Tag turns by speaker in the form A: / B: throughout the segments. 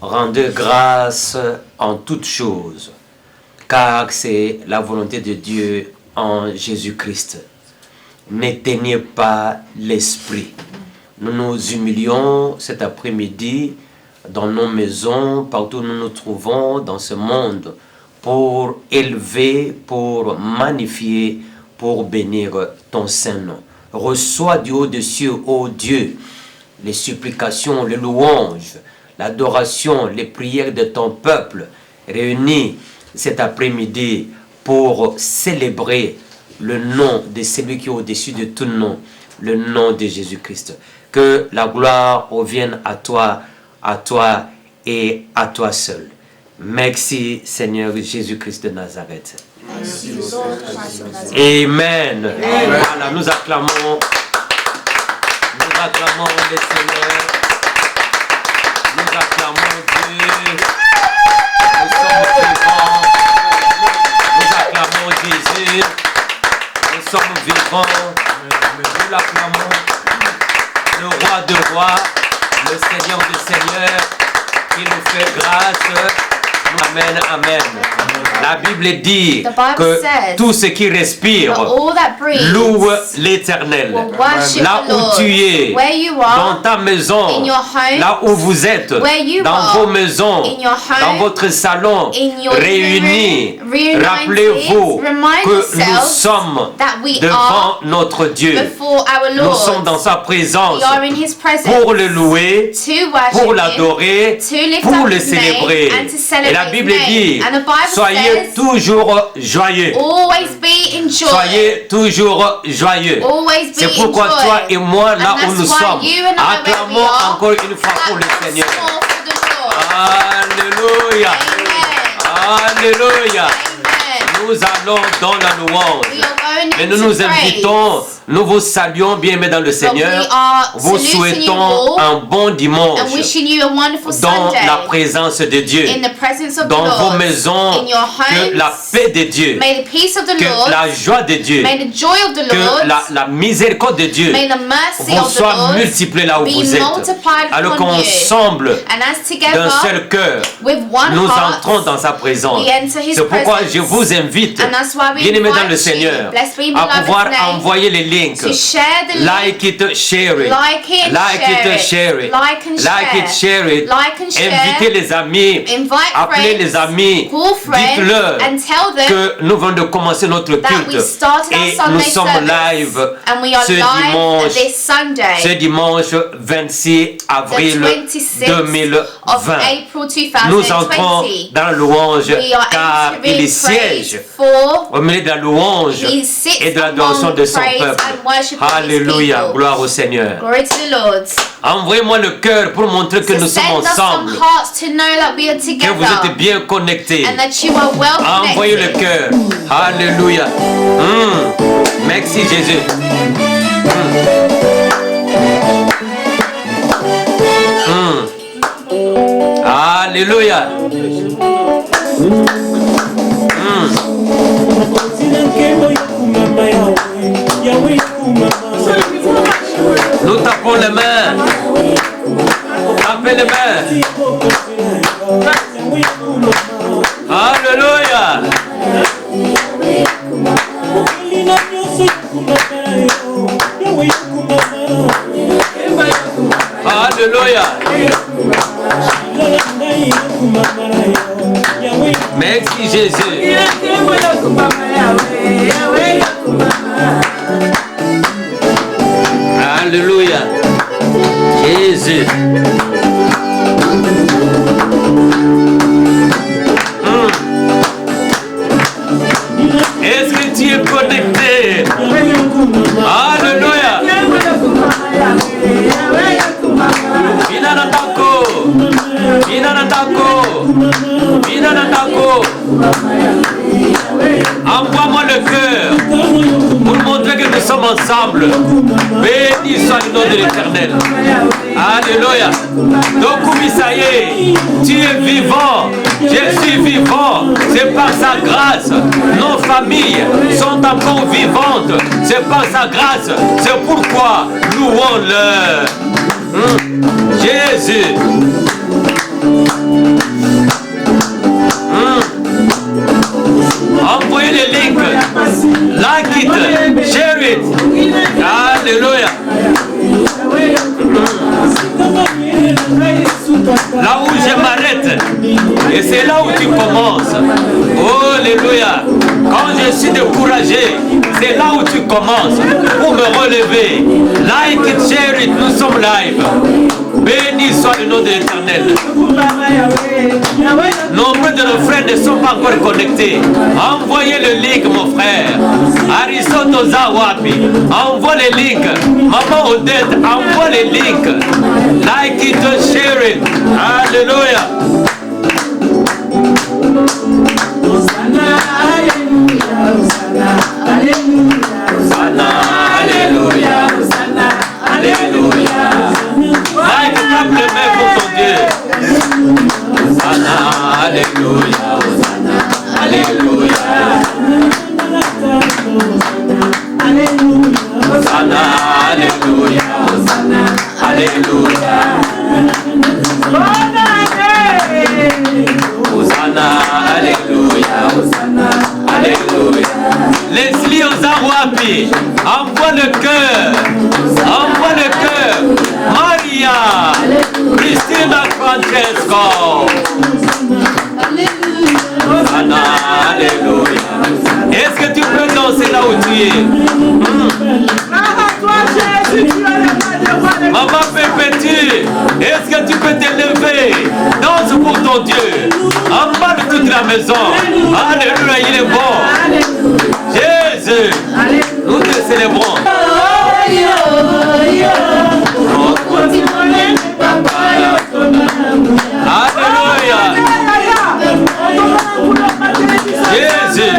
A: Rendez grâce en toutes choses, car c'est la volonté de Dieu en Jésus-Christ. N'éteignez pas l'esprit. Nous nous humilions cet après-midi dans nos maisons, partout où nous nous trouvons dans ce monde, pour élever, pour magnifier, pour bénir ton Saint-Nom. Reçois du haut des cieux, ô Dieu, les supplications, les louanges, l'adoration, les prières de ton peuple réunis cet après-midi pour célébrer le nom de celui qui est au-dessus de tout nom, le nom de Jésus-Christ. Que la gloire revienne à toi et à toi seul. Merci Seigneur Jésus-Christ de Nazareth.
B: Merci, Lord Christ of Nazareth.
A: Amen. Voilà, nous acclamons le Seigneur. Nous acclamons Dieu. Nous sommes vivants. Nous acclamons Jésus. Nous sommes vivants. Nous l'acclamons. Le roi de rois, le Seigneur des seigneurs, qui nous fait grâce. Amen, amen. La Bible dit que tout ce qui respire loue l'Éternel. Là où tu es, dans ta maison, là où vous êtes, dans vos maisons, dans votre salon, réunis, rappelez-vous que nous sommes devant notre Dieu. Nous sommes dans sa présence pour le louer, pour l'adorer, pour le célébrer. Et la Bible dit, soyez toujours joyeux. Soyez toujours joyeux. C'est pourquoi toi et moi, là où nous sommes, acclamons encore une fois pour le Seigneur. Alléluia. Alléluia. Nous allons dans la louange. Et nous nous invitons, nous vous saluons bien aimés dans le Seigneur. Vous souhaitons un bon dimanche dans la présence de Dieu, dans vos maisons, que la paix de Dieu, que la joie de Dieu, que la miséricorde de Dieu vous soit multipliée là où vous êtes. Alors qu'ensemble, d'un seul cœur, nous entrons dans sa présence. C'est pourquoi je vous invite, bien aimés dans le Seigneur, à pouvoir envoyer les links. Like it, share it. Like it, share it. Like it, share it. Invitez les amis. Appelez les amis. Dites-leur que nous venons de commencer notre culte. Et nous sommes live ce dimanche 26 avril 2020. Nous entrons dans la louange car il siège au milieu de la louange et de l'adoration de son peuple. Alléluia, gloire au Seigneur. Envoyez-moi le cœur pour montrer que nous sommes ensemble, que vous êtes bien connectés. Envoyez le cœur. Alléluia. Merci Jésus. Alléluia. Nous tapons les mains. Tapez les mains. Alléluia. Alléluia. Merci Jésus. Alléluia. Jésus. Est-ce que tu es connecté? Alléluia. Envoie-moi le cœur pour montrer que nous sommes ensemble. Béni soit le nom de l'Éternel. Alléluia. Donc Misaïe, tu es vivant. Je suis vivant. C'est par sa grâce. Nos familles sont encore vivantes. C'est par sa grâce. C'est pourquoi louons-le. Jésus. là où je m'arrête. Et c'est là où tu commences. Oh, alléluia. Quand je suis découragé, c'est là où tu commences pour me relever. Like it, share it, nous sommes live. Béni soit le nom de l'Éternel. Nombreux de nos frères ne sont pas encore connectés. Envoyez le link, mon frère. Aristoto Zawapi, envoie les links. Maman Odette, envoie les links. Like it, share it. Alléluia.
B: Hosanna, alléluia, Hosanna, alléluia, alléluia, Hosanna, alléluia.
A: Like, frappe les mains pour ton Dieu. Hosanna, alléluia, Hosanna, alléluia. Hosanna, alléluia, Hosanna, alléluia. Hosanna, alléluia, Hosanna, alléluia. Leslie Ozawapi, envoie le cœur, envoie le cœur. Maria, Christina Francesco. Hosanna, alléluia. Est-ce que tu peux danser là où tu es? Maman Pépétu, est-ce que tu peux te lever? Danse pour ton Dieu. En bas de toute la maison. Alléluia, il est bon. Jésus, nous te célébrons. Alléluia. Jésus.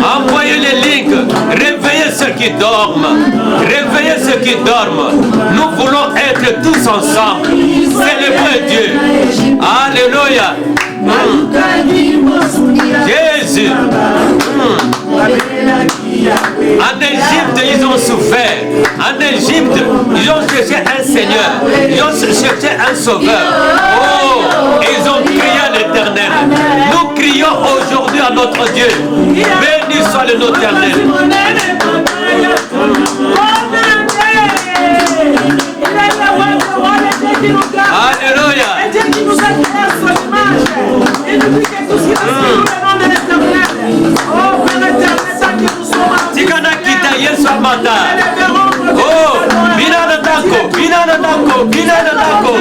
A: Envoyez les links, réveillez ceux qui dorment, réveillez ceux qui dorment. Nous voulons être tous ensemble, célébrer Dieu. Alléluia. Jésus. En Égypte, ils ont souffert. En Égypte, ils ont cherché un Seigneur. Ils ont cherché un Sauveur. Oh, ils ont crié à l'Éternel. Nous crions aujourd'hui à notre Dieu. Béni soit le nom de l'Éternel. Alléluia. Tikana kita Yesu amata. Oh, binana dako, binana dako, binana dako.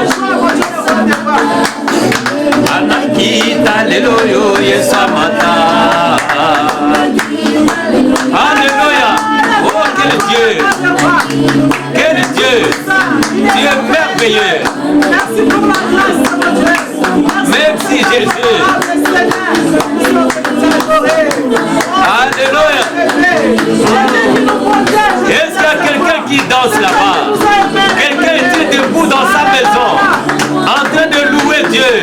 A: Anakita Alléluia, Yesu amata. Alléluia. Oh, quel Dieu. Quel Dieu. Tu es merveilleux.
B: Merci pour la grâce, mon Dieu.
A: Merci Jésus. Alléluia. Est-ce qu'il y a quelqu'un qui danse là-bas? Quelqu'un est debout dans sa maison, en train de louer Dieu.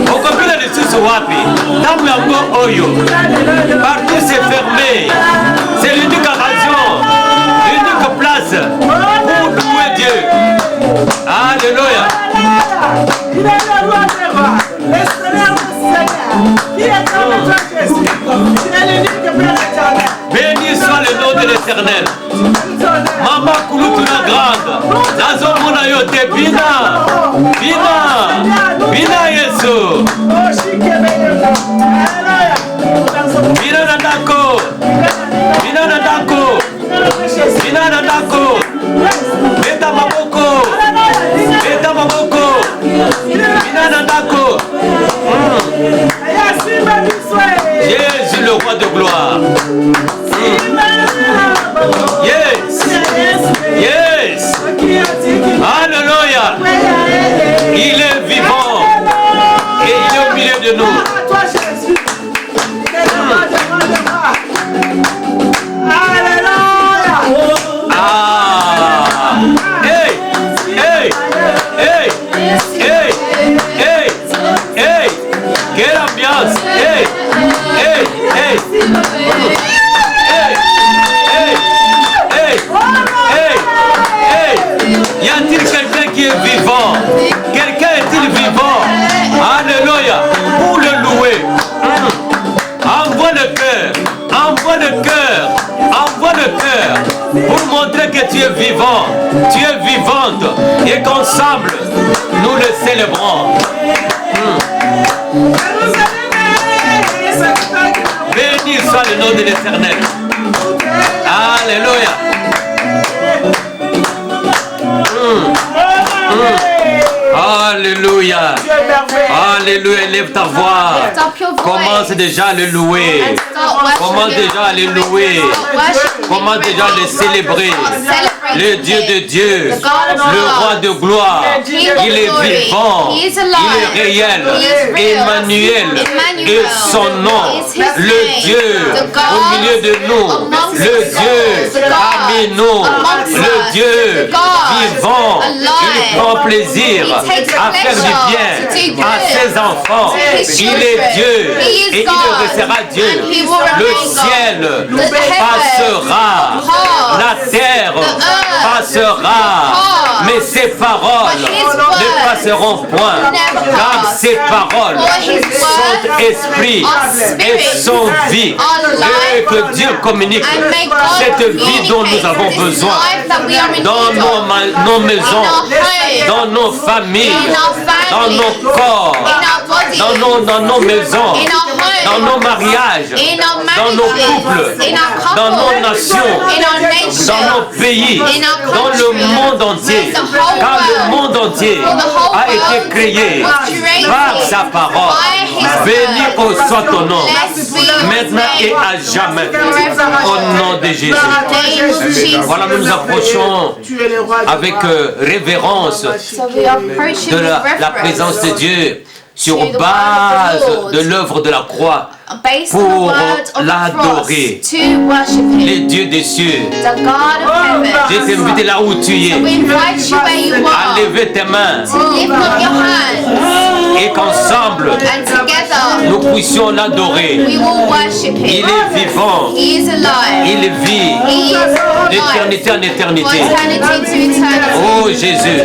A: Au copine de Susuwapi, Tamuango Oyo. Partout c'est fermé. C'est l'unique occasion, l'unique place pour louer Dieu. Alléluia.
B: Il est le roi des rois, le Seigneur des seigneurs, qui est dans le Dieu Jésus. Il est l'unique Père éternel.
A: Béni soit le nom de l'Éternel. Maman Kouloutuna grande. Nazo mona yote bina. Bina. Bina Yesu. Bina nadako. Bina nadako. Bina nadako. Beta maboko. Beta maboko. Bina nadako. Jésus le roi de gloire. Yes. Yes. Alléluia. Il est vivant. Et il est au milieu de nous. Ah. Hey. Hey. Hey. Hey. Hey. Hey. Quelle ambiance. Hey. Hey. Hey. Hey. Hey. Hey. Hey. Hey. que tu es vivant, tu es vivante, et qu'ensemble, nous le célébrons. Béni soit le nom de l'Éternel. Alléluia. Alléluia. Alléluia. Lève ta voix. Commence déjà à le louer. Commence déjà à le louer. Commence déjà à le célébrer. Le Dieu de Dieu, le roi de gloire, il est vivant, il est réel, Emmanuel, et son nom, le Dieu au milieu de nous, le Dieu parmi nous, le Dieu vivant, il prend plaisir à faire du bien à ses enfants. Il est Dieu et il restera Dieu. Le ciel passera, la terre passera, mais ses paroles ne passeront point, car ses paroles sont esprit et sont vie. Et que Dieu communique cette vie dont nous avons besoin dans nos maisons, dans nos familles, dans nos corps, dans nos maisons, dans nos mariages, dans nos couples, dans nos nations, dans nos pays, dans le monde entier, car le monde entier a été créé par sa parole. Béni soit ton nom, maintenant et à jamais, au nom de Jésus. Voilà, nous nous approchons avec révérence de la présence de Dieu sur base de l'œuvre de la croix pour l'adorer. Les dieux des cieux, je t'invite là où tu es à lever tes mains et qu'ensemble nous puissions l'adorer. Il est vivant, il vit d'éternité en éternité. Oh Jésus,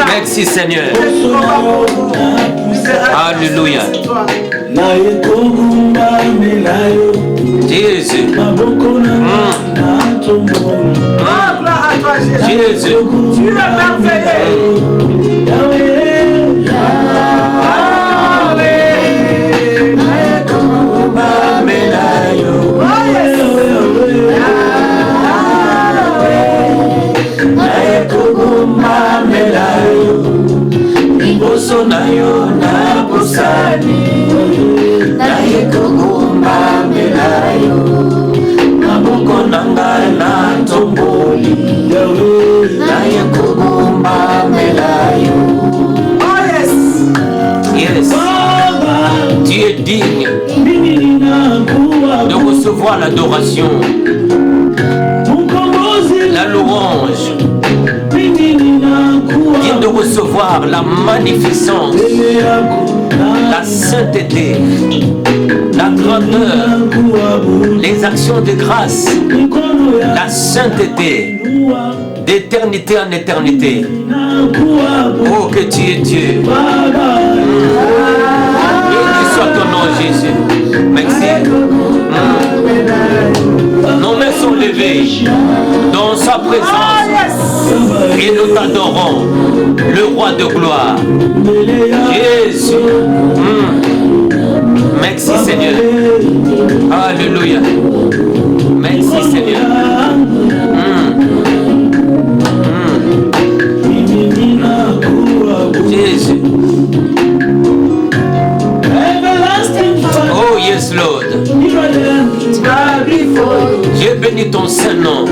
A: merci Seigneur. Alléluia. Jésus. Jésus.
B: Tu es
A: Yes. Tu es digne de recevoir l'adoration, la louange, digne de recevoir la magnificence, la sainteté, la grandeur, les actions de grâce, la sainteté, d'éternité en éternité. Oh, que tu es Dieu. Béni soit ton nom, Jésus. Merci. Nos mains sont levées dans sa présence et nous t'adorons, le roi de gloire. Jésus. Merci Seigneur. Alléluia. Merci Seigneur. Jésus. Oh yes Lord. J'ai béni ton Saint-Nom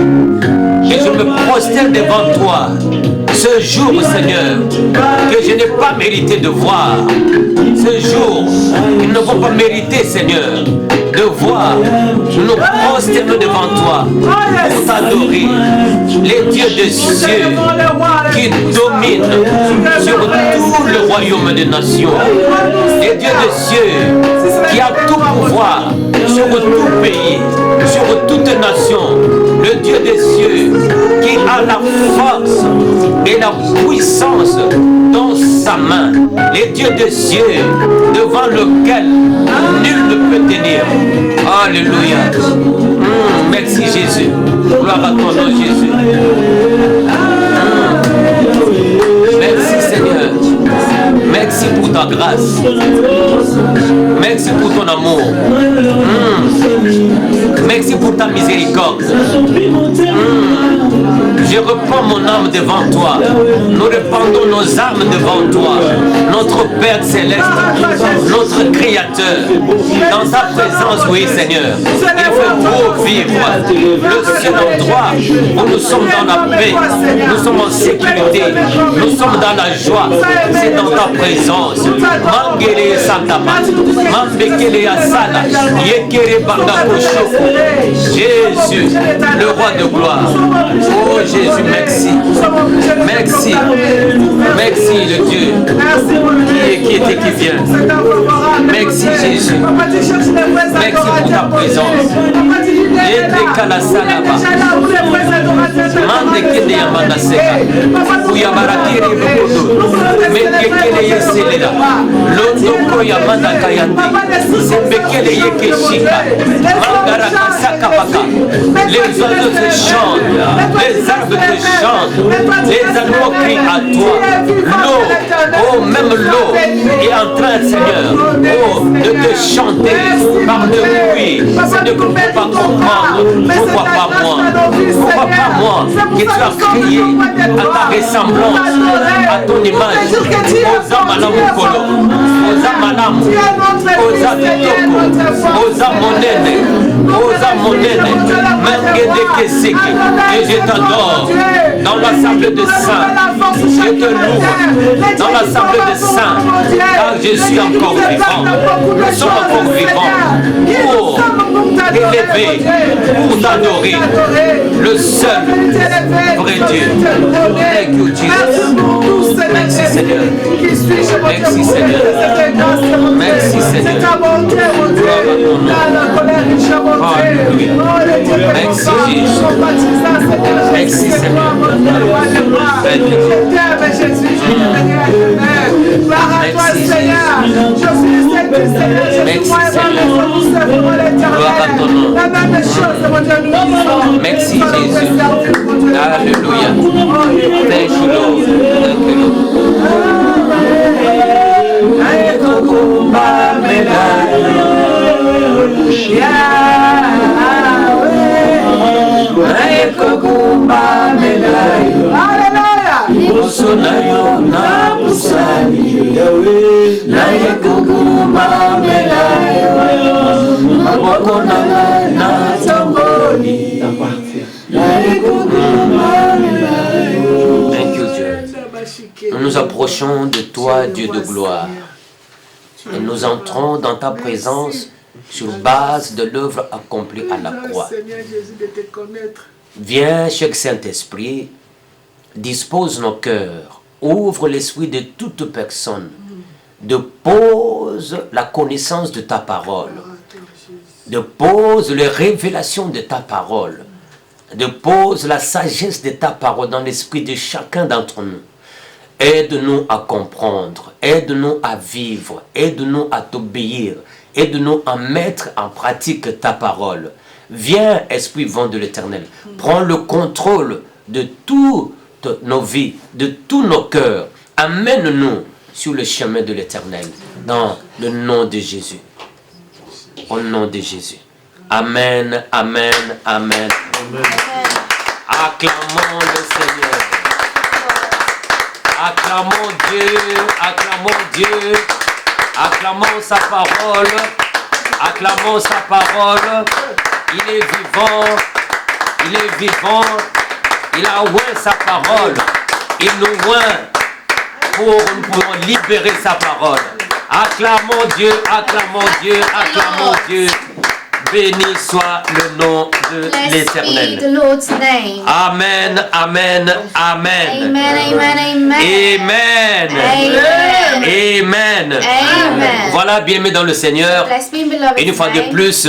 A: et je me prosterne devant toi ce jour, Seigneur, que je n'ai pas mérité de voir. Ce jour, ils ne vont pas mériter, Seigneur, de voir. Nous nous prosternons devant toi pour t'adorer. Les dieux des cieux qui dominent sur tout le royaume des nations. Les dieux des cieux qui a tout pouvoir sur tout pays, sur toute nation. Le Dieu des cieux qui a la force et la puissance dans sa main. Les dieux des cieux devant lequel nul ne peut tenir. Alléluia. Merci Jésus. Gloire à ton nom Jésus. Merci Seigneur. Merci pour ta grâce. Merci pour ton amour. Merci pour ta miséricorde. Je reprends mon âme devant toi. Nous répandons nos âmes devant toi. Notre Père Céleste, notre Créateur. Dans ta présence, oui Seigneur. Il fait beau vivre. Le seul endroit où nous sommes dans la paix, nous sommes en sécurité, nous sommes dans la joie, c'est dans ta présence. Mangele Santama, Mambekele Asala, Yekere Bangakosho. Jésus, le roi de gloire. Oh Jésus, merci. Merci. Merci le Dieu qui est et qui vient. Merci Jésus. Merci pour ta présence. Yekala Salaba. Mandekele Yamanaseka. Uyabarakiri Rukudu. Mekele Yeselera. Lotoko Yamanda Kayande. Sembekele Yekeshika. Mangaraka Sakabaka. Les oiseaux te chantent. Les arbres te chantent. Les animaux crient à toi. L'eau, oh même l'eau est en train, Seigneur, oh, de te chanter par le bruit. Je ne peux pas comprendre. Pourquoi pas moi? Pourquoi pas moi que tu as créé à ta ressemblance, à ton image? Oza Malamu Kolo, Oza Malamu, Oza Totoko, Oza Monene, Oza Monene, Mangede Keseki. Et je t'adore dans l'assemblée de saints. Je te loue dans l'assemblée de saints, car je suis encore vivant. Nous sommes encore vivants pour t'élever, pour t'adorer, le seul vrai Dieu. Thank you, Jesus. Merci Seigneur. Merci Seigneur. Merci Seigneur. Gloire à ton nom. Alléluia. Merci Jésus. Merci Seigneur. Merci Seigneur. Merci Seigneur. Gloire à ton nom. Merci Jésus. Alléluia. Thank you Lord. Thank you Lord. Thank you, Dieu. Nous nous approchons de toi, Dieu de gloire. Et nous entrons dans ta présence sur base de l'œuvre accomplie à la croix. Viens, cher Saint-Esprit, dispose nos cœurs, ouvre l'esprit de toute personne, dépose la connaissance de ta parole, dépose les révélations de ta parole, dépose la sagesse de ta parole dans l'esprit de chacun d'entre nous. Aide-nous à comprendre, aide-nous à vivre, aide-nous à t'obéir, aide-nous à mettre en pratique ta parole. Viens, Esprit vivant de l'Éternel, prends le contrôle de toutes nos vies, de tous nos cœurs. Amène-nous sur le chemin de l'Éternel, dans le nom de Jésus. Au nom de Jésus. Amen, amen, amen. Acclamons le Seigneur. Acclamons Dieu, acclamons Dieu, acclamons sa parole, acclamons sa parole. Il est vivant, il est vivant, il a oint sa parole, il nous oint pour nous pouvons libérer sa parole. Acclamons Dieu, acclamons Dieu, acclamons Dieu. Béni soit le nom de l'Éternel. Amen, amen, amen.
C: Amen, amen, amen.
A: Amen. Amen. Voilà, bien-aimés dans le Seigneur. Et une fois de plus,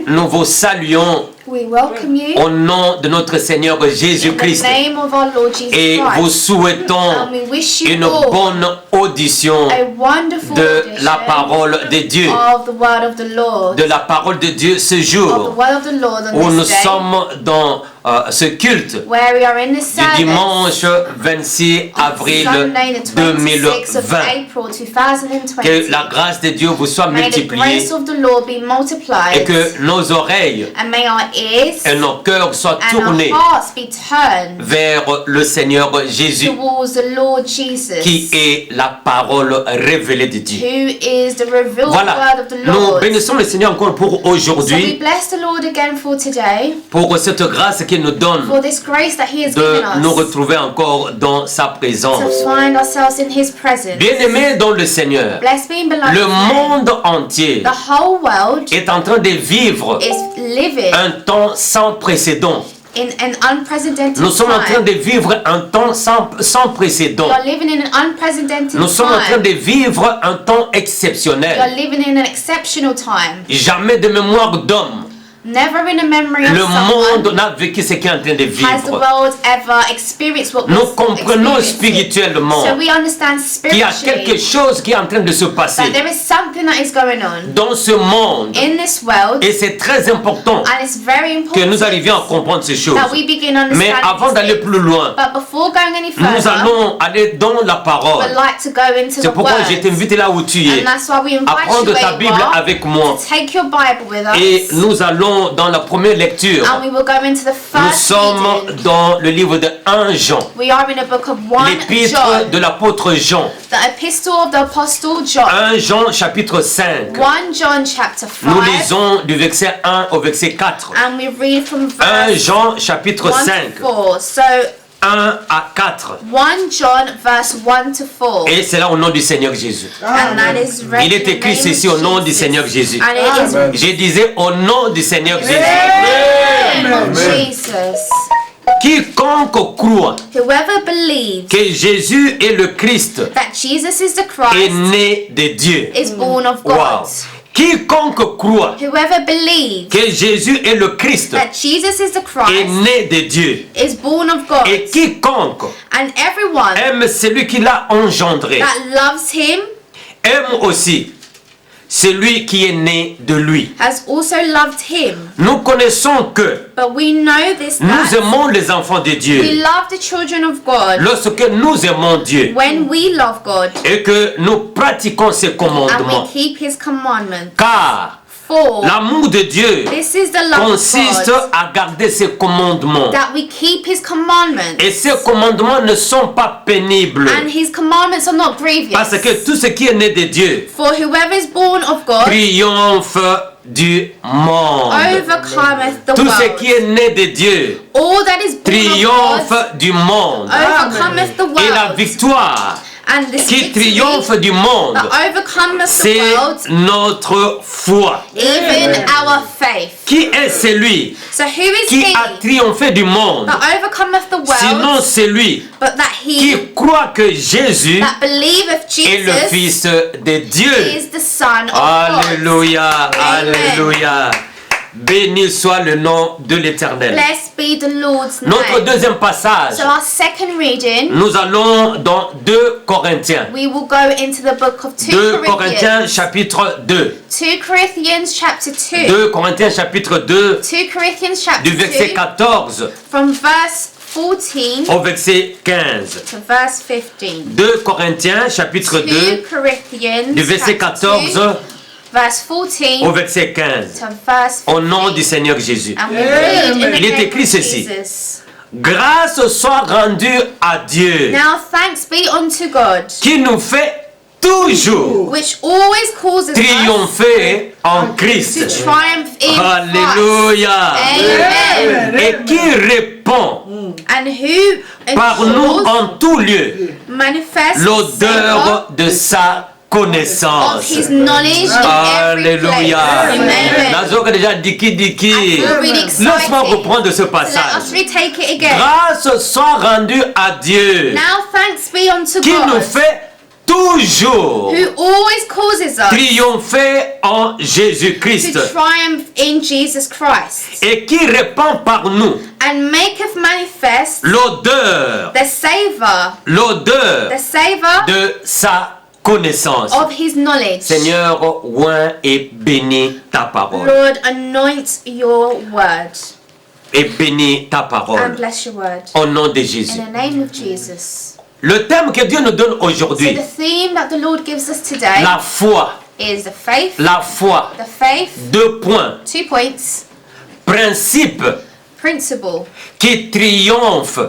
A: nous vous saluons
C: We welcome you
A: au nom de notre Seigneur
C: in the
A: Jésus-Christ
C: name of our Lord Jesus
A: et vous
C: Christ.
A: souhaitons
C: And we wish you
A: une
C: all
A: bonne audition
C: a wonderful
A: de la
C: audition
A: parole de Dieu,
C: of the word of the Lord.
A: de la parole de Dieu ce
C: Of the
A: jour
C: word of the Lord on
A: où nous
C: this day,
A: sommes dans ce culte
C: where we are in the
A: du
C: service
A: dimanche 26 avril
C: Sunday the 26th of
A: 2020.
C: April 2020.
A: Que la grâce de Dieu vous soit
C: May the
A: multipliée
C: grace of the Lord be
A: et
C: multiplied,
A: que nos oreilles
C: and may our ears
A: et nos cœurs soient
C: and
A: tournés
C: our hearts be turned
A: vers le Seigneur Jésus
C: towards the Lord Jesus,
A: qui est la parole révélée de Dieu.
C: who is the revealed
A: Voilà,
C: word of the
A: nous
C: Lord.
A: bénissons le Seigneur encore pour
C: So we
A: aujourd'hui,
C: bless the Lord again for today,
A: pour cette grâce qu'il nous donne
C: for this grace that He has
A: de
C: given
A: nous
C: us
A: retrouver encore dans sa présence.
C: to find ourselves in His presence.
A: Bien-aimés dans le Seigneur,
C: Blessed be beloved
A: le
C: friend,
A: monde entier
C: the whole world
A: est en train de vivre
C: is living
A: un temps sans précédent.
C: in an unprecedented
A: Nous sommes en train
C: time.
A: de vivre un temps sans précédent.
C: We are living in an unprecedented
A: Nous sommes en train
C: time.
A: de vivre un temps
C: We are
A: exceptionnel.
C: living in an exceptional time.
A: Jamais de mémoire d'homme,
C: Never in a memory of
A: le monde
C: someone
A: n'a vécu ce qu'il est en train de
C: has the
A: vivre.
C: world ever experienced what
A: Nous
C: was
A: comprenons
C: experienced.
A: spirituellement
C: So we understand
A: qu'il y a quelque
C: spiritually
A: chose qui est en train de se passer
C: that there is something that is going on
A: dans ce monde.
C: in this world,
A: Et c'est très important
C: and it's very
A: que nous
C: important
A: arrivions à comprendre ces choses.
C: that we begin
A: Mais
C: understanding
A: avant d'aller
C: these things.
A: plus loin,
C: But before going any
A: nous
C: further,
A: allons aller dans la parole.
C: we'd like to go into
A: C'est
C: the
A: pourquoi
C: Word.
A: je t'invite là où tu es,
C: And that's why we
A: à
C: invite
A: prendre
C: you
A: ta
C: where
A: Bible
C: you are
A: avec moi.
C: to take your Bible with us.
A: Et nous allons dans la première lecture.
C: And we will go into the
A: Nous
C: first
A: sommes
C: reading.
A: dans le livre de 1 Jean,
C: We are in a book of 1
A: l'épître
C: John,
A: de l'apôtre Jean.
C: the epistle of the apostle John.
A: 1 Jean chapitre 5.
C: 1 John chapter 5.
A: Nous lisons du verset 1 au verset 4.
C: And we read from
A: 1
C: verse
A: Jean chapitre
C: 1 to
A: 5,
C: 4. So
A: 1 à 4.
C: 1 John verse 1 to 4.
A: Et c'est là au nom du Seigneur Jésus.
C: And that is read
A: Il est
C: in the
A: écrit
C: name
A: ceci
C: of
A: au nom du
C: Jesus.
A: Seigneur Jésus.
C: And it is
A: Je disais au nom du Seigneur Jésus.
C: in the name of Jesus.
A: Quiconque croit
C: Whoever believes
A: que Jésus est le Christ
C: that Jesus is the
A: est
C: Christ
A: né de Dieu.
C: is born of God.
A: Wow. Quiconque croit
C: Whoever believes
A: que Jésus est le Christ
C: that Jesus is the
A: est
C: Christ
A: né de Dieu.
C: is born of God.
A: Et quiconque
C: And everyone
A: aime celui qui l'a engendré
C: that loves him
A: aime aussi celui qui est né de lui.
C: has also loved him.
A: Nous connaissons que
C: But we know this
A: nous
C: that
A: aimons les enfants de
C: we
A: Dieu
C: love the children of God
A: lorsque nous aimons Dieu
C: when we love God
A: et que nous pratiquons ses
C: and we
A: commandements.
C: keep his commandments.
A: Car
C: For
A: l'amour de Dieu
C: this is the love of
A: consiste
C: God,
A: à garder ses commandements.
C: that we keep his commandments.
A: Et ces commandements ne sont pas pénibles.
C: And his commandments are not grievous.
A: Parce que tout ce qui est né de Dieu
C: For whoever is born of God
A: triomphe du monde.
C: overcometh the
A: Tout ce qui
C: world.
A: est né de Dieu
C: All that is born of
A: triomphe
C: God
A: du monde.
C: overcometh the
A: Et la
C: world.
A: victoire
C: And this
A: qui
C: victory
A: triomphe du monde,
C: that overcometh the
A: c'est
C: world,
A: notre foi.
C: even our faith.
A: Qui est celui
C: So who is
A: qui
C: he
A: a triomphé du monde?
C: that overcometh the
A: Sinon
C: world,
A: celui
C: but that he
A: qui croit que Jésus
C: that believeth
A: est le
C: Jesus
A: Fils de Dieu.
C: is the Son of God.
A: Alléluia,
C: Amen.
A: alléluia. Béni soit le nom de l'Éternel.
C: Blessed be the Lord's
A: Notre
C: name.
A: deuxième passage,
C: So our second reading,
A: nous allons dans 2 Corinthiens.
C: we will go into the book of 2
A: 2 Corinthiens
C: Corinthians.
A: chapitre 2.
C: 2 Corinthians chapter 2.
A: 2 Corinthiens chapitre 2
C: 2 Corinthians chapter
A: du verset
C: 2
A: 14
C: from verse 14
A: au verset 15.
C: to verse 15.
A: 2 Corinthiens chapitre
C: 2
A: 2
C: Corinthians
A: du verset
C: chapter
A: 14
C: 2, verse 14
A: au verset 15.
C: to verse 15.
A: Au nom du Seigneur Jésus.
C: And we read in the
A: Il est
C: name
A: écrit
C: of
A: ceci.
C: Jesus.
A: Grâce soit rendue à Dieu
C: Now thanks be unto God,
A: qui nous fait toujours
C: which always causes us
A: triompher en
C: to
A: Christ.
C: triumph in
A: Alléluia.
C: Christ. Amen.
A: Et qui répand
C: And who
A: par nous
C: ensures,
A: en tout lieu
C: manifests the
A: l'odeur de sa
C: of
A: connaissance.
C: his knowledge in every place.
A: Alléluia.
C: Amen.
A: Nazoka déjà diki diki.
C: I feel really
A: Laisse-moi
C: excited.
A: reprendre ce
C: So let us
A: passage.
C: retake it again.
A: Grâce soit rendue à Dieu
C: Now thanks be unto
A: qui nous
C: God,
A: fait toujours
C: who always causes us
A: triompher en Jésus-Christ
C: to triumph in Jesus Christ,
A: et qui répand par nous
C: and maketh manifest
A: l'odeur
C: the savor
A: de sa connaissance.
C: of his knowledge.
A: Seigneur, oint et bénis ta parole.
C: Lord, anoint your word
A: Et bénis ta
C: and
A: parole.
C: bless your word.
A: Au nom de
C: In
A: Jésus.
C: the name of Jesus.
A: Le thème que Dieu nous donne
C: So
A: aujourd'hui,
C: the theme that the Lord gives us today
A: la foi.
C: is the faith.
A: La foi.
C: The faith,
A: 2 points.
C: 2 points.
A: Principe
C: Principle,
A: qui triomphe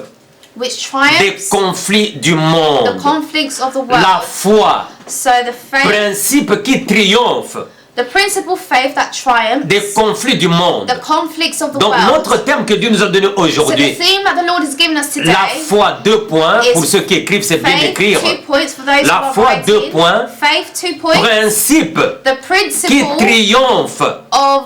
C: which
A: des
C: triumphs
A: conflits du
C: the
A: monde.
C: conflicts of the
A: La
C: world.
A: foi.
C: So the faith,
A: Principe qui triomphe
C: the principle faith that
A: des
C: triumphs
A: conflits du monde.
C: the conflicts of the
A: Donc
C: world.
A: notre thème que Dieu nous a donné
C: So the
A: aujourd'hui,
C: theme that the Lord has given us today,
A: la foi 2 points,
C: is
A: pour ceux qui écrivent c'est bien
C: faith,
A: d'écrire.
C: 2 points for those
A: La
C: who are
A: foi,
C: writing.
A: 2 points.
C: Faith, 2 points.
A: Principe
C: The
A: qui
C: principle
A: triomphe
C: of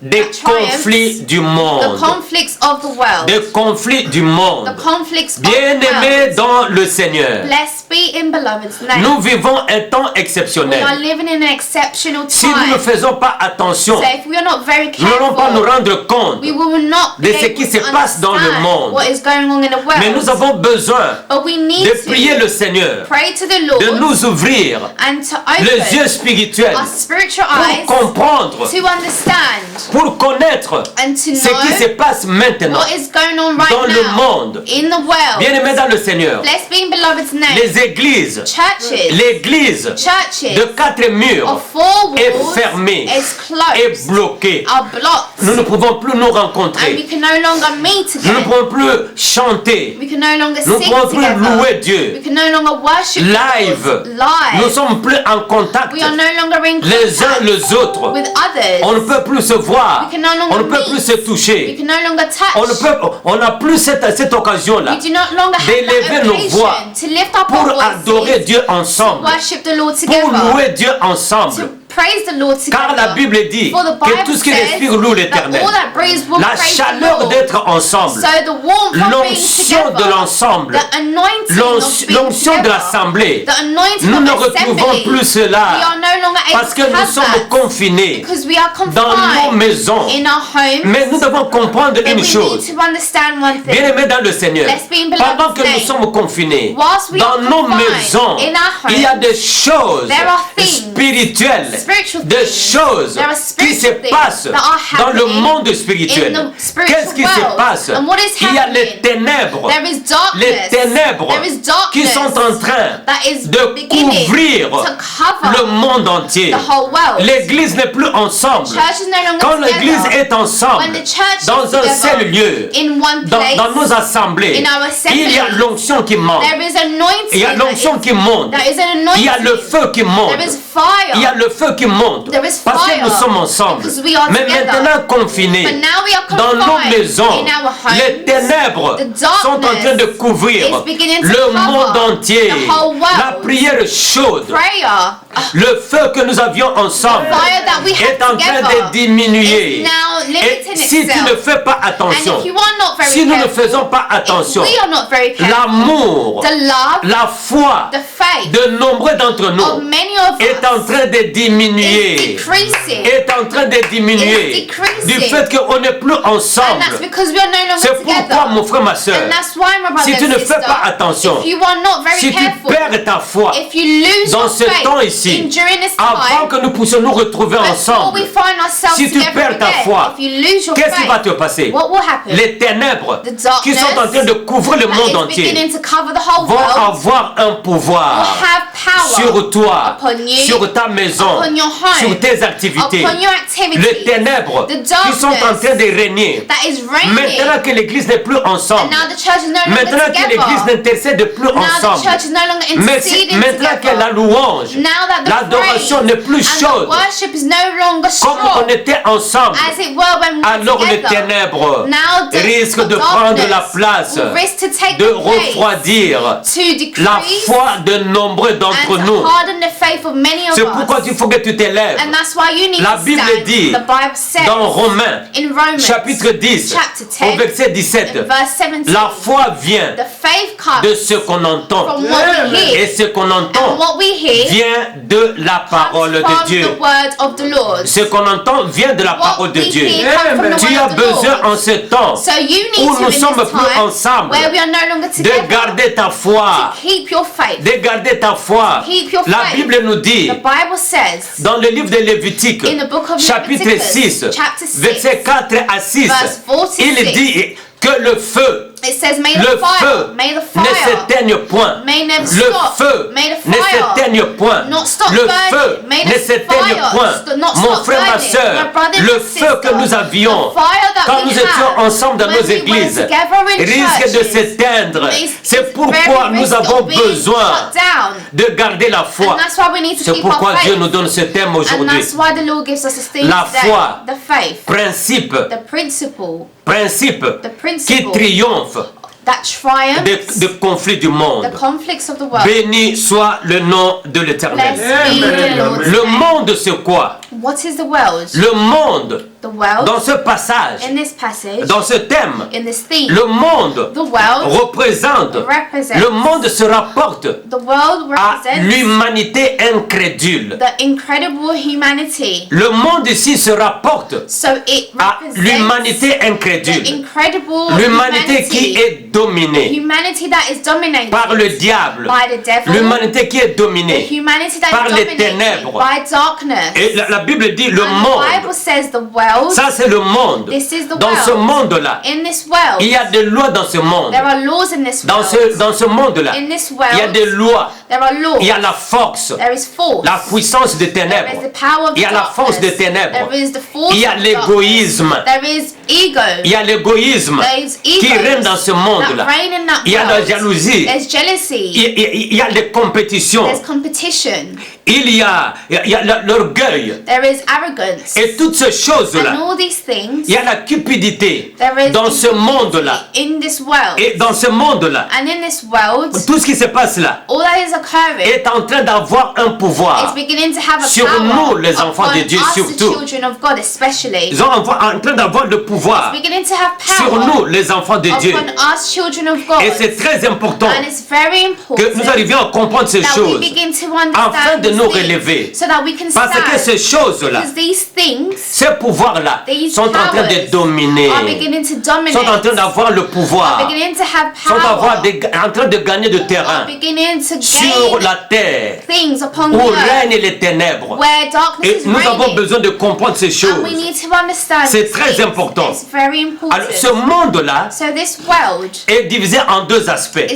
A: des
C: that triumphs
A: conflits du
C: the
A: monde.
C: conflicts of the world.
A: Des conflits du monde.
C: The conflicts of the
A: Bien-aimés
C: world.
A: dans le Seigneur,
C: Blessed be in beloved's name.
A: nous vivons un temps
C: We are
A: exceptionnel.
C: living in an exceptional
A: Si nous ne
C: time.
A: faisons pas attention,
C: So if we are not very
A: nous n'allons pas nous
C: careful,
A: rendre compte.
C: we will not be
A: de ce
C: able
A: qui se
C: to
A: passe dans le
C: understand
A: monde.
C: what is going on in the world.
A: Mais nous avons besoin
C: But we need
A: de prier
C: to
A: le Seigneur,
C: pray to the
A: de
C: Lord
A: nous ouvrir
C: and to
A: les yeux
C: open
A: spirituels
C: our spiritual
A: pour
C: eyes
A: comprendre,
C: to understand
A: pour connaître
C: and to
A: ce qui se
C: know
A: passe maintenant
C: what is going on right
A: dans le
C: now
A: monde.
C: in the world.
A: Bien-aimés dans le Seigneur,
C: Blessed be in beloved's name.
A: les églises,
C: Churches,
A: l'église de
C: churches
A: 4 murs
C: of 4
A: est
C: walls
A: fermée,
C: is
A: est
C: closed,
A: bloquée.
C: are blocked,
A: Nous ne pouvons plus nous
C: and we
A: rencontrer.
C: can no longer meet
A: Nous ne
C: again.
A: pouvons plus chanter.
C: We can no longer
A: Nous ne
C: sing
A: pouvons plus
C: together.
A: louer
C: We
A: Dieu.
C: can no longer worship
A: Live.
C: the Lord
A: Nous ne
C: live.
A: sommes plus en contact
C: We are no longer in
A: les uns
C: contact
A: les autres.
C: with others.
A: On ne peut plus se voir.
C: We can no longer
A: On ne peut
C: meet.
A: plus se
C: We
A: toucher.
C: can no longer touch.
A: On n'a plus cette occasion-là
C: We do not longer have
A: d'élever
C: that
A: nos
C: occasion
A: voix
C: to lift up our
A: pour adorer
C: voices,
A: Dieu ensemble,
C: worship the Lord
A: pour
C: together,
A: louer Dieu ensemble.
C: to praise the Lord
A: Car la
C: together.
A: Bible dit
C: For the
A: que
C: Bible
A: tout ce qui
C: says
A: respire loue
C: that
A: l'Éternel.
C: all that breathes will
A: La
C: praise the
A: chaleur
C: Lord.
A: d'être ensemble,
C: So the warmth of being
A: l'onction de
C: together,
A: l'ensemble,
C: the anointing of being
A: l'onction de
C: together,
A: l'assemblée,
C: the anointing
A: nous
C: of
A: ne
C: assembly,
A: retrouvons plus
C: we
A: cela
C: are no longer able
A: parce que
C: to
A: nous
C: have
A: sommes
C: that
A: confinés
C: because we are
A: dans nos
C: confined
A: maisons.
C: in our homes.
A: Mais nous devons comprendre
C: But
A: une
C: we
A: chose.
C: need to understand one thing.
A: Bien-aimés dans le Seigneur,
C: Let's be in beloved's
A: pendant que nous
C: name.
A: sommes confinés
C: Whilst we
A: dans
C: are
A: nos
C: confined
A: maisons,
C: in our
A: il y a
C: homes,
A: des choses
C: there are things,
A: spirituelles,
C: spiritual
A: des
C: things,
A: choses
C: there are
A: qui se
C: spiritual things
A: passent
C: that are
A: dans le
C: happening
A: monde spirituel.
C: in the spiritual
A: Qu'est-ce qui se
C: world.
A: passe?
C: And what is
A: Il y a
C: happening?
A: les ténèbres,
C: There is
A: les
C: darkness.
A: ténèbres
C: There is
A: qui
C: darkness
A: sont en train
C: that is
A: de
C: beginning
A: couvrir
C: to cover
A: le monde entier.
C: the whole world.
A: L'église n'est plus ensemble.
C: Church is no longer
A: Quand l'église
C: together.
A: est ensemble,
C: When the church
A: dans
C: is
A: un
C: together
A: seul lieu,
C: in one
A: dans
C: place,
A: nos assemblées,
C: in our
A: il y a
C: assemblies,
A: l'onction qui monte.
C: there is anointing.
A: Il y a l'onction qui monte.
C: There is an anointing.
A: Il y a le feu qui monte.
C: There is fire.
A: Il y a le feu qui monte.
C: There is
A: Parce que
C: fire.
A: nous sommes ensemble.
C: Because we are
A: Mais
C: together.
A: maintenant confinés
C: But now we are
A: dans nos
C: confined
A: maisons,
C: in our homes.
A: les ténèbres
C: The
A: sont en train de couvrir
C: is beginning to
A: le
C: cover
A: monde entier.
C: the whole world.
A: La prière chaude,
C: Prayer,
A: le feu que nous avions ensemble
C: fire that we
A: est
C: have
A: en train
C: together
A: de diminuer.
C: is now
A: Et
C: limiting
A: si tu
C: itself.
A: ne fais pas
C: And
A: attention,
C: if you are not very
A: si nous ne
C: careful,
A: faisons pas attention,
C: if we are not very careful,
A: l'amour,
C: the love,
A: la foi
C: the faith
A: de nombreux d'entre
C: of
A: nous
C: many of
A: est en
C: us
A: train de
C: is
A: diminuer.
C: decreasing.
A: Est en train de diminuer
C: Is decreasing.
A: du fait qu'on n'est plus
C: And
A: ensemble.
C: that's because we are no longer
A: C'est pourquoi,
C: together.
A: mon frère, ma soeur,
C: And that's why, my brother
A: si tu
C: and
A: ne
C: sister,
A: fais pas attention,
C: if you are not very
A: si tu
C: careful,
A: perds ta foi
C: if you lose
A: dans
C: your
A: ce
C: faith
A: temps ici,
C: during this
A: avant
C: time,
A: que nous puissions nous retrouver
C: before
A: ensemble,
C: we find ourselves
A: si tu
C: together
A: perds ta
C: again,
A: foi,
C: if you lose your
A: qu'est-ce qui va
C: faith,
A: te passer?
C: what will happen?
A: Les ténèbres
C: The darkness
A: qui sont en train de couvrir le
C: that
A: monde
C: is
A: entier
C: beginning to cover the whole
A: vont
C: world
A: avoir un
C: will
A: pouvoir
C: have power
A: sur toi,
C: upon you,
A: sur ta maison,
C: upon your home,
A: sur tes activités.
C: upon your
A: Les
C: activities,
A: ténèbres
C: the
A: qui sont en
C: darkness
A: train de régner.
C: that is reigning.
A: Maintenant que l'église n'est plus
C: And
A: ensemble,
C: now the church is no longer
A: maintenant que l'église
C: together.
A: n'intercède plus
C: Now the
A: ensemble,
C: church is no longer
A: mais
C: interceding
A: maintenant que la
C: together.
A: louange,
C: Now that the
A: l'adoration
C: praise
A: n'est plus
C: and
A: chaude
C: the worship is no longer
A: comme
C: strong
A: on était ensemble,
C: as it were when we were
A: alors les
C: together.
A: ténèbres
C: Now the
A: risquent de
C: darkness
A: prendre la place,
C: will risk to take
A: de
C: the place,
A: refroidir
C: to
A: la
C: decrease
A: foi de nombreux
C: and
A: d'entre
C: to
A: nous.
C: harden the faith of many of
A: C'est pourquoi
C: us.
A: il faut que tu t'élèves.
C: And that's why you need
A: La
C: to
A: Bible
C: stand.
A: dit
C: The Bible says
A: dans Romains,
C: in Romans
A: chapitre 10,
C: chapter
A: au
C: 10,
A: verset 17,
C: in verse 17,
A: la foi vient
C: the faith comes
A: de ce qu'on entend.
C: from what we
A: Et
C: hear.
A: ce qu'on
C: And
A: entend
C: what we hear
A: vient de la parole
C: comes
A: de
C: from
A: Dieu.
C: the word of the Lord.
A: Ce qu'on entend vient de la
C: What
A: parole de
C: we
A: Dieu.
C: hear comes from the
A: Tu
C: word
A: as
C: of the
A: besoin en
C: Lord.
A: ce temps
C: So you need
A: où
C: to,
A: nous
C: in
A: sommes
C: this
A: plus
C: time,
A: ensemble,
C: where we are no longer
A: de
C: together,
A: garder ta foi.
C: keep your faith.
A: De garder ta foi.
C: Keep your
A: La
C: faith.
A: Bible nous dit
C: The Bible says
A: dans le livre de Lévitique,
C: in the book of
A: chapitre
C: Leviticus,
A: 6,
C: chapter 6,
A: versets 4 à 6,
C: verse 4 to
A: il
C: 6,
A: dit que le feu,
C: it says, may
A: le
C: the fire,
A: feu
C: may the
A: ne
C: fire,
A: s'éteigne point.
C: may never
A: Le
C: stop,
A: feu
C: may the
A: ne
C: fire
A: s'éteigne point.
C: not stop
A: Le
C: burning,
A: feu
C: may
A: ne
C: the
A: s'éteigne
C: fire
A: point.
C: not
A: Mon
C: stop
A: frère, ma
C: burning.
A: soeur,
C: My brother
A: le
C: and
A: feu que
C: sister,
A: nous avions
C: the fire that
A: quand
C: we
A: nous étions
C: had
A: ensemble dans
C: when
A: nos
C: we were
A: églises
C: together in
A: risque de
C: churches,
A: s'éteindre.
C: is
A: C'est
C: very
A: pourquoi nous
C: risky
A: avons
C: of being
A: besoin
C: shut down.
A: de garder la foi.
C: And that's why we need to
A: C'est
C: keep our
A: pourquoi
C: faith.
A: Dieu nous donne ce thème
C: And
A: aujourd'hui.
C: that's why the Lord gives us this thing
A: La
C: today.
A: foi.
C: The faith,
A: Principe,
C: the principle
A: principe
C: The
A: qui
C: principle.
A: triomphe
C: that triumphs
A: des conflits du monde.
C: the conflicts of the world.
A: Béni soit le nom de l'Éternel.
C: Blessed be the Lord's
A: Le
C: name.
A: monde, c'est quoi?
C: What is the world?
A: Le monde,
C: The world,
A: dans ce passage,
C: in this passage,
A: dans ce thème,
C: in this theme,
A: le monde
C: the world
A: représente,
C: represents,
A: le monde se rapporte
C: the world
A: à
C: represents
A: l'humanité incrédule.
C: the incredible humanity.
A: Le monde ici se rapporte
C: So it
A: à
C: represents
A: l'humanité
C: the
A: incrédule.
C: incredible
A: L'humanité qui
C: humanity,
A: est dominée
C: humanity that is dominated
A: par le diable.
C: by the devil,
A: L'humanité qui est
C: the
A: dominée.
C: humanity that
A: par
C: is
A: les
C: dominated
A: ténèbres.
C: by darkness.
A: Et la Bible dit le
C: And the Bible
A: monde.
C: says the world,
A: Ça, c'est le monde.
C: this is the
A: Dans ce
C: world.
A: monde-là,
C: In this world,
A: il y a des lois dans ce monde.
C: there are laws in this
A: Dans
C: world.
A: ce monde-là,
C: In this
A: il y a des
C: world,
A: lois.
C: there are laws.
A: Il y a la force,
C: There is force.
A: la puissance des
C: There is
A: ténèbres.
C: the power of
A: Il y a la force des
C: darkness.
A: ténèbres.
C: There is the force
A: Il y a
C: of
A: l'égoïsme.
C: darkness. There is ego.
A: Il y a l'égoïsme
C: There is
A: qui
C: egos
A: règne dans ce monde-là.
C: that reign in that
A: Il y a la
C: world.
A: jalousie.
C: There's jealousy.
A: Il y a des compétitions.
C: There's competition.
A: Il y a l'orgueil.
C: There is arrogance.
A: Et toutes ces
C: And
A: choses-là.
C: all these things,
A: Il y a la cupidité
C: there is
A: dans ce monde-là.
C: in this world.
A: Et dans ce monde-là,
C: And in this world,
A: tout ce qui se passe là
C: all that is occurring
A: est en train d'avoir un
C: is
A: pouvoir.
C: beginning to have a
A: Sur
C: power
A: nous, les enfants
C: upon
A: de Dieu,
C: us,
A: surtout.
C: the children of God especially.
A: Ils sont en train d'avoir le pouvoir
C: Beginning to have
A: sur
C: power
A: nous, les enfants de Dieu.
C: upon us, children of God.
A: Et c'est très important
C: And it's very
A: que nous
C: important
A: arrivions à comprendre ces
C: that we
A: choses
C: begin to
A: afin
C: understand
A: de nous
C: these things
A: relever.
C: so that we can
A: Parce que
C: stand.
A: ces choses-là,
C: Because these things
A: ces pouvoirs-là
C: These
A: sont en train de
C: powers
A: dominer,
C: are beginning to dominate,
A: sont en train d'avoir le pouvoir,
C: beginning to have
A: sont
C: power,
A: en train de gagner de terrain
C: are beginning to
A: sur
C: gain
A: la terre
C: things upon
A: où
C: the earth
A: règnent les ténèbres.
C: where darkness
A: Et
C: is
A: nous avons
C: reigning.
A: besoin de comprendre ces
C: And
A: choses.
C: we need to understand
A: C'est
C: these
A: très
C: things.
A: important.
C: It's very important.
A: Alors, ce monde-là
C: So this world
A: est divisé en deux aspects.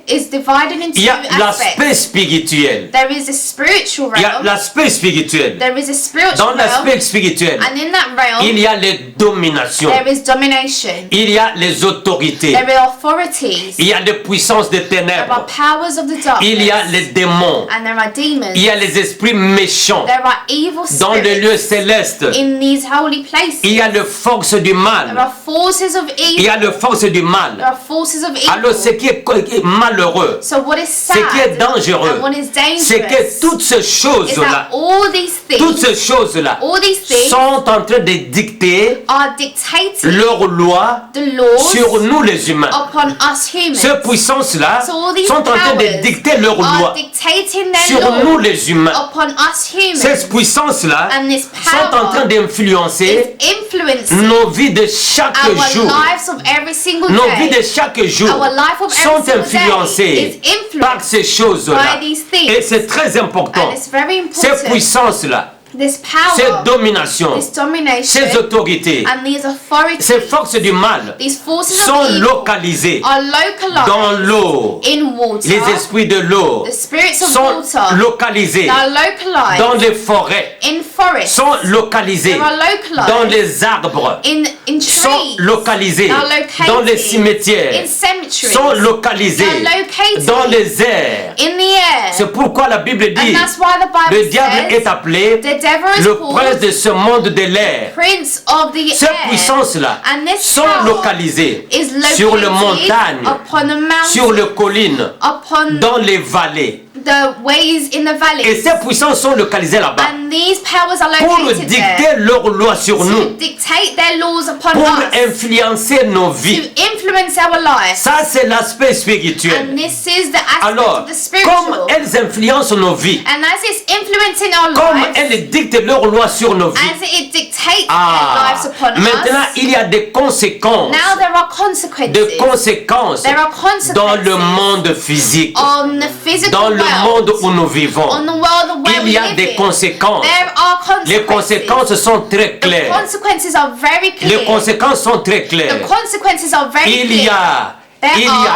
C: is divided into
A: Il y a
C: two
A: l'aspect
C: aspects.
A: spirituel.
C: There is a spiritual
A: Il y a
C: realm.
A: l'aspect spirituel.
C: There is a spiritual
A: Dans
C: realm.
A: l'aspect spirituel,
C: And in that realm,
A: il y a les dominations.
C: there is domination.
A: Il y a les autorités.
C: There are authorities.
A: Il y a les puissances des
C: There are
A: ténèbres.
C: powers of the darkness.
A: Il y a les démons.
C: And there are demons.
A: Il y a les esprits méchants
C: There are evil
A: dans les lieux
C: spirits
A: célestes.
C: in these holy places.
A: Il y a les forces du
C: There
A: mal.
C: are forces of
A: Il y
C: evil.
A: a les forces du
C: There
A: mal.
C: are forces of
A: Alors, ce
C: evil.
A: qui est malheureux,
C: So what is
A: ce
C: sad
A: qui est dangereux,
C: and what is
A: c'est que
C: dangerous
A: toutes ces
C: is
A: choses-là,
C: that all these
A: toutes
C: things,
A: ces choses-là
C: all these things
A: sont en train de dicter
C: are dictating
A: leurs lois
C: the laws
A: sur nous les humains.
C: upon us humans.
A: Ces puissances-là
C: So all these
A: sont en train de
C: powers
A: dicter leurs
C: are
A: lois
C: dictating their
A: sur nous
C: laws
A: les humains.
C: upon us humans.
A: Ces puissances-là
C: And this
A: sont en train
C: power
A: d'influencer
C: is influencing
A: nos vies de chaque
C: our
A: jour.
C: lives of every single
A: Nos vies
C: day.
A: de chaque jour
C: Our life of every
A: sont
C: single day
A: influencées
C: is influenced
A: par ces choses-là.
C: by these things.
A: Et c'est très important.
C: And it's very
A: Ces
C: important.
A: puissances-là,
C: This
A: ces
C: power,
A: dominations,
C: this domination,
A: ces autorités,
C: and these authorities,
A: ces forces du mal
C: these forces
A: sont
C: of evil
A: localisées
C: are localized
A: dans l'eau.
C: in water.
A: Les esprits de l'eau
C: The spirits of
A: sont
C: water
A: localisés
C: they are localized
A: dans les forêts,
C: in forests.
A: sont localisés
C: They are localized
A: dans les arbres,
C: in
A: sont
C: trees.
A: localisés
C: They are located
A: dans les cimetières,
C: in cemeteries.
A: sont localisés
C: They are located
A: dans les airs.
C: in the air.
A: C'est pourquoi la Bible dit
C: And that's why the
A: le
C: Bible
A: diable
C: says
A: est appelé
C: the devil is
A: le prince
C: called
A: de ce monde de l'air.
C: Prince of the
A: Ces
C: air.
A: puissances-là
C: And this
A: sont
C: power
A: localisées
C: is
A: sur les
C: located
A: montagnes,
C: upon the mountains,
A: sur les collines,
C: upon
A: dans les vallées.
C: the ways in the
A: Et
C: valleys.
A: ces puissances sont localisées là-bas
C: And these powers are
A: pour
C: located
A: dicter
C: there
A: leurs lois sur
C: to
A: nous,
C: dictate their laws upon
A: pour
C: us,
A: influencer nos
C: to
A: vies.
C: influence our lives.
A: Ça, c'est l'aspect spirituel.
C: And this is the aspect
A: Alors,
C: of the
A: comme
C: spiritual.
A: elles influencent nos vies,
C: And as it's influencing our
A: comme
C: lives,
A: elles dictent leurs lois sur nos vies,
C: as it dictates their lives upon
A: maintenant
C: us,
A: il y a des conséquences,
C: now there are consequences.
A: des conséquences
C: There are consequences
A: dans le monde physique,
C: on the physical
A: dans le
C: world,
A: monde où nous vivons.
C: on the world where
A: Il
C: we
A: y a
C: live
A: des
C: in.
A: conséquences.
C: There are
A: Les conséquences sont très
C: The
A: claires.
C: consequences are very clear.
A: Les conséquences sont très
C: The
A: claires.
C: consequences are very
A: Il
C: clear.
A: y a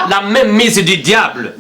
A: la même mise du diable.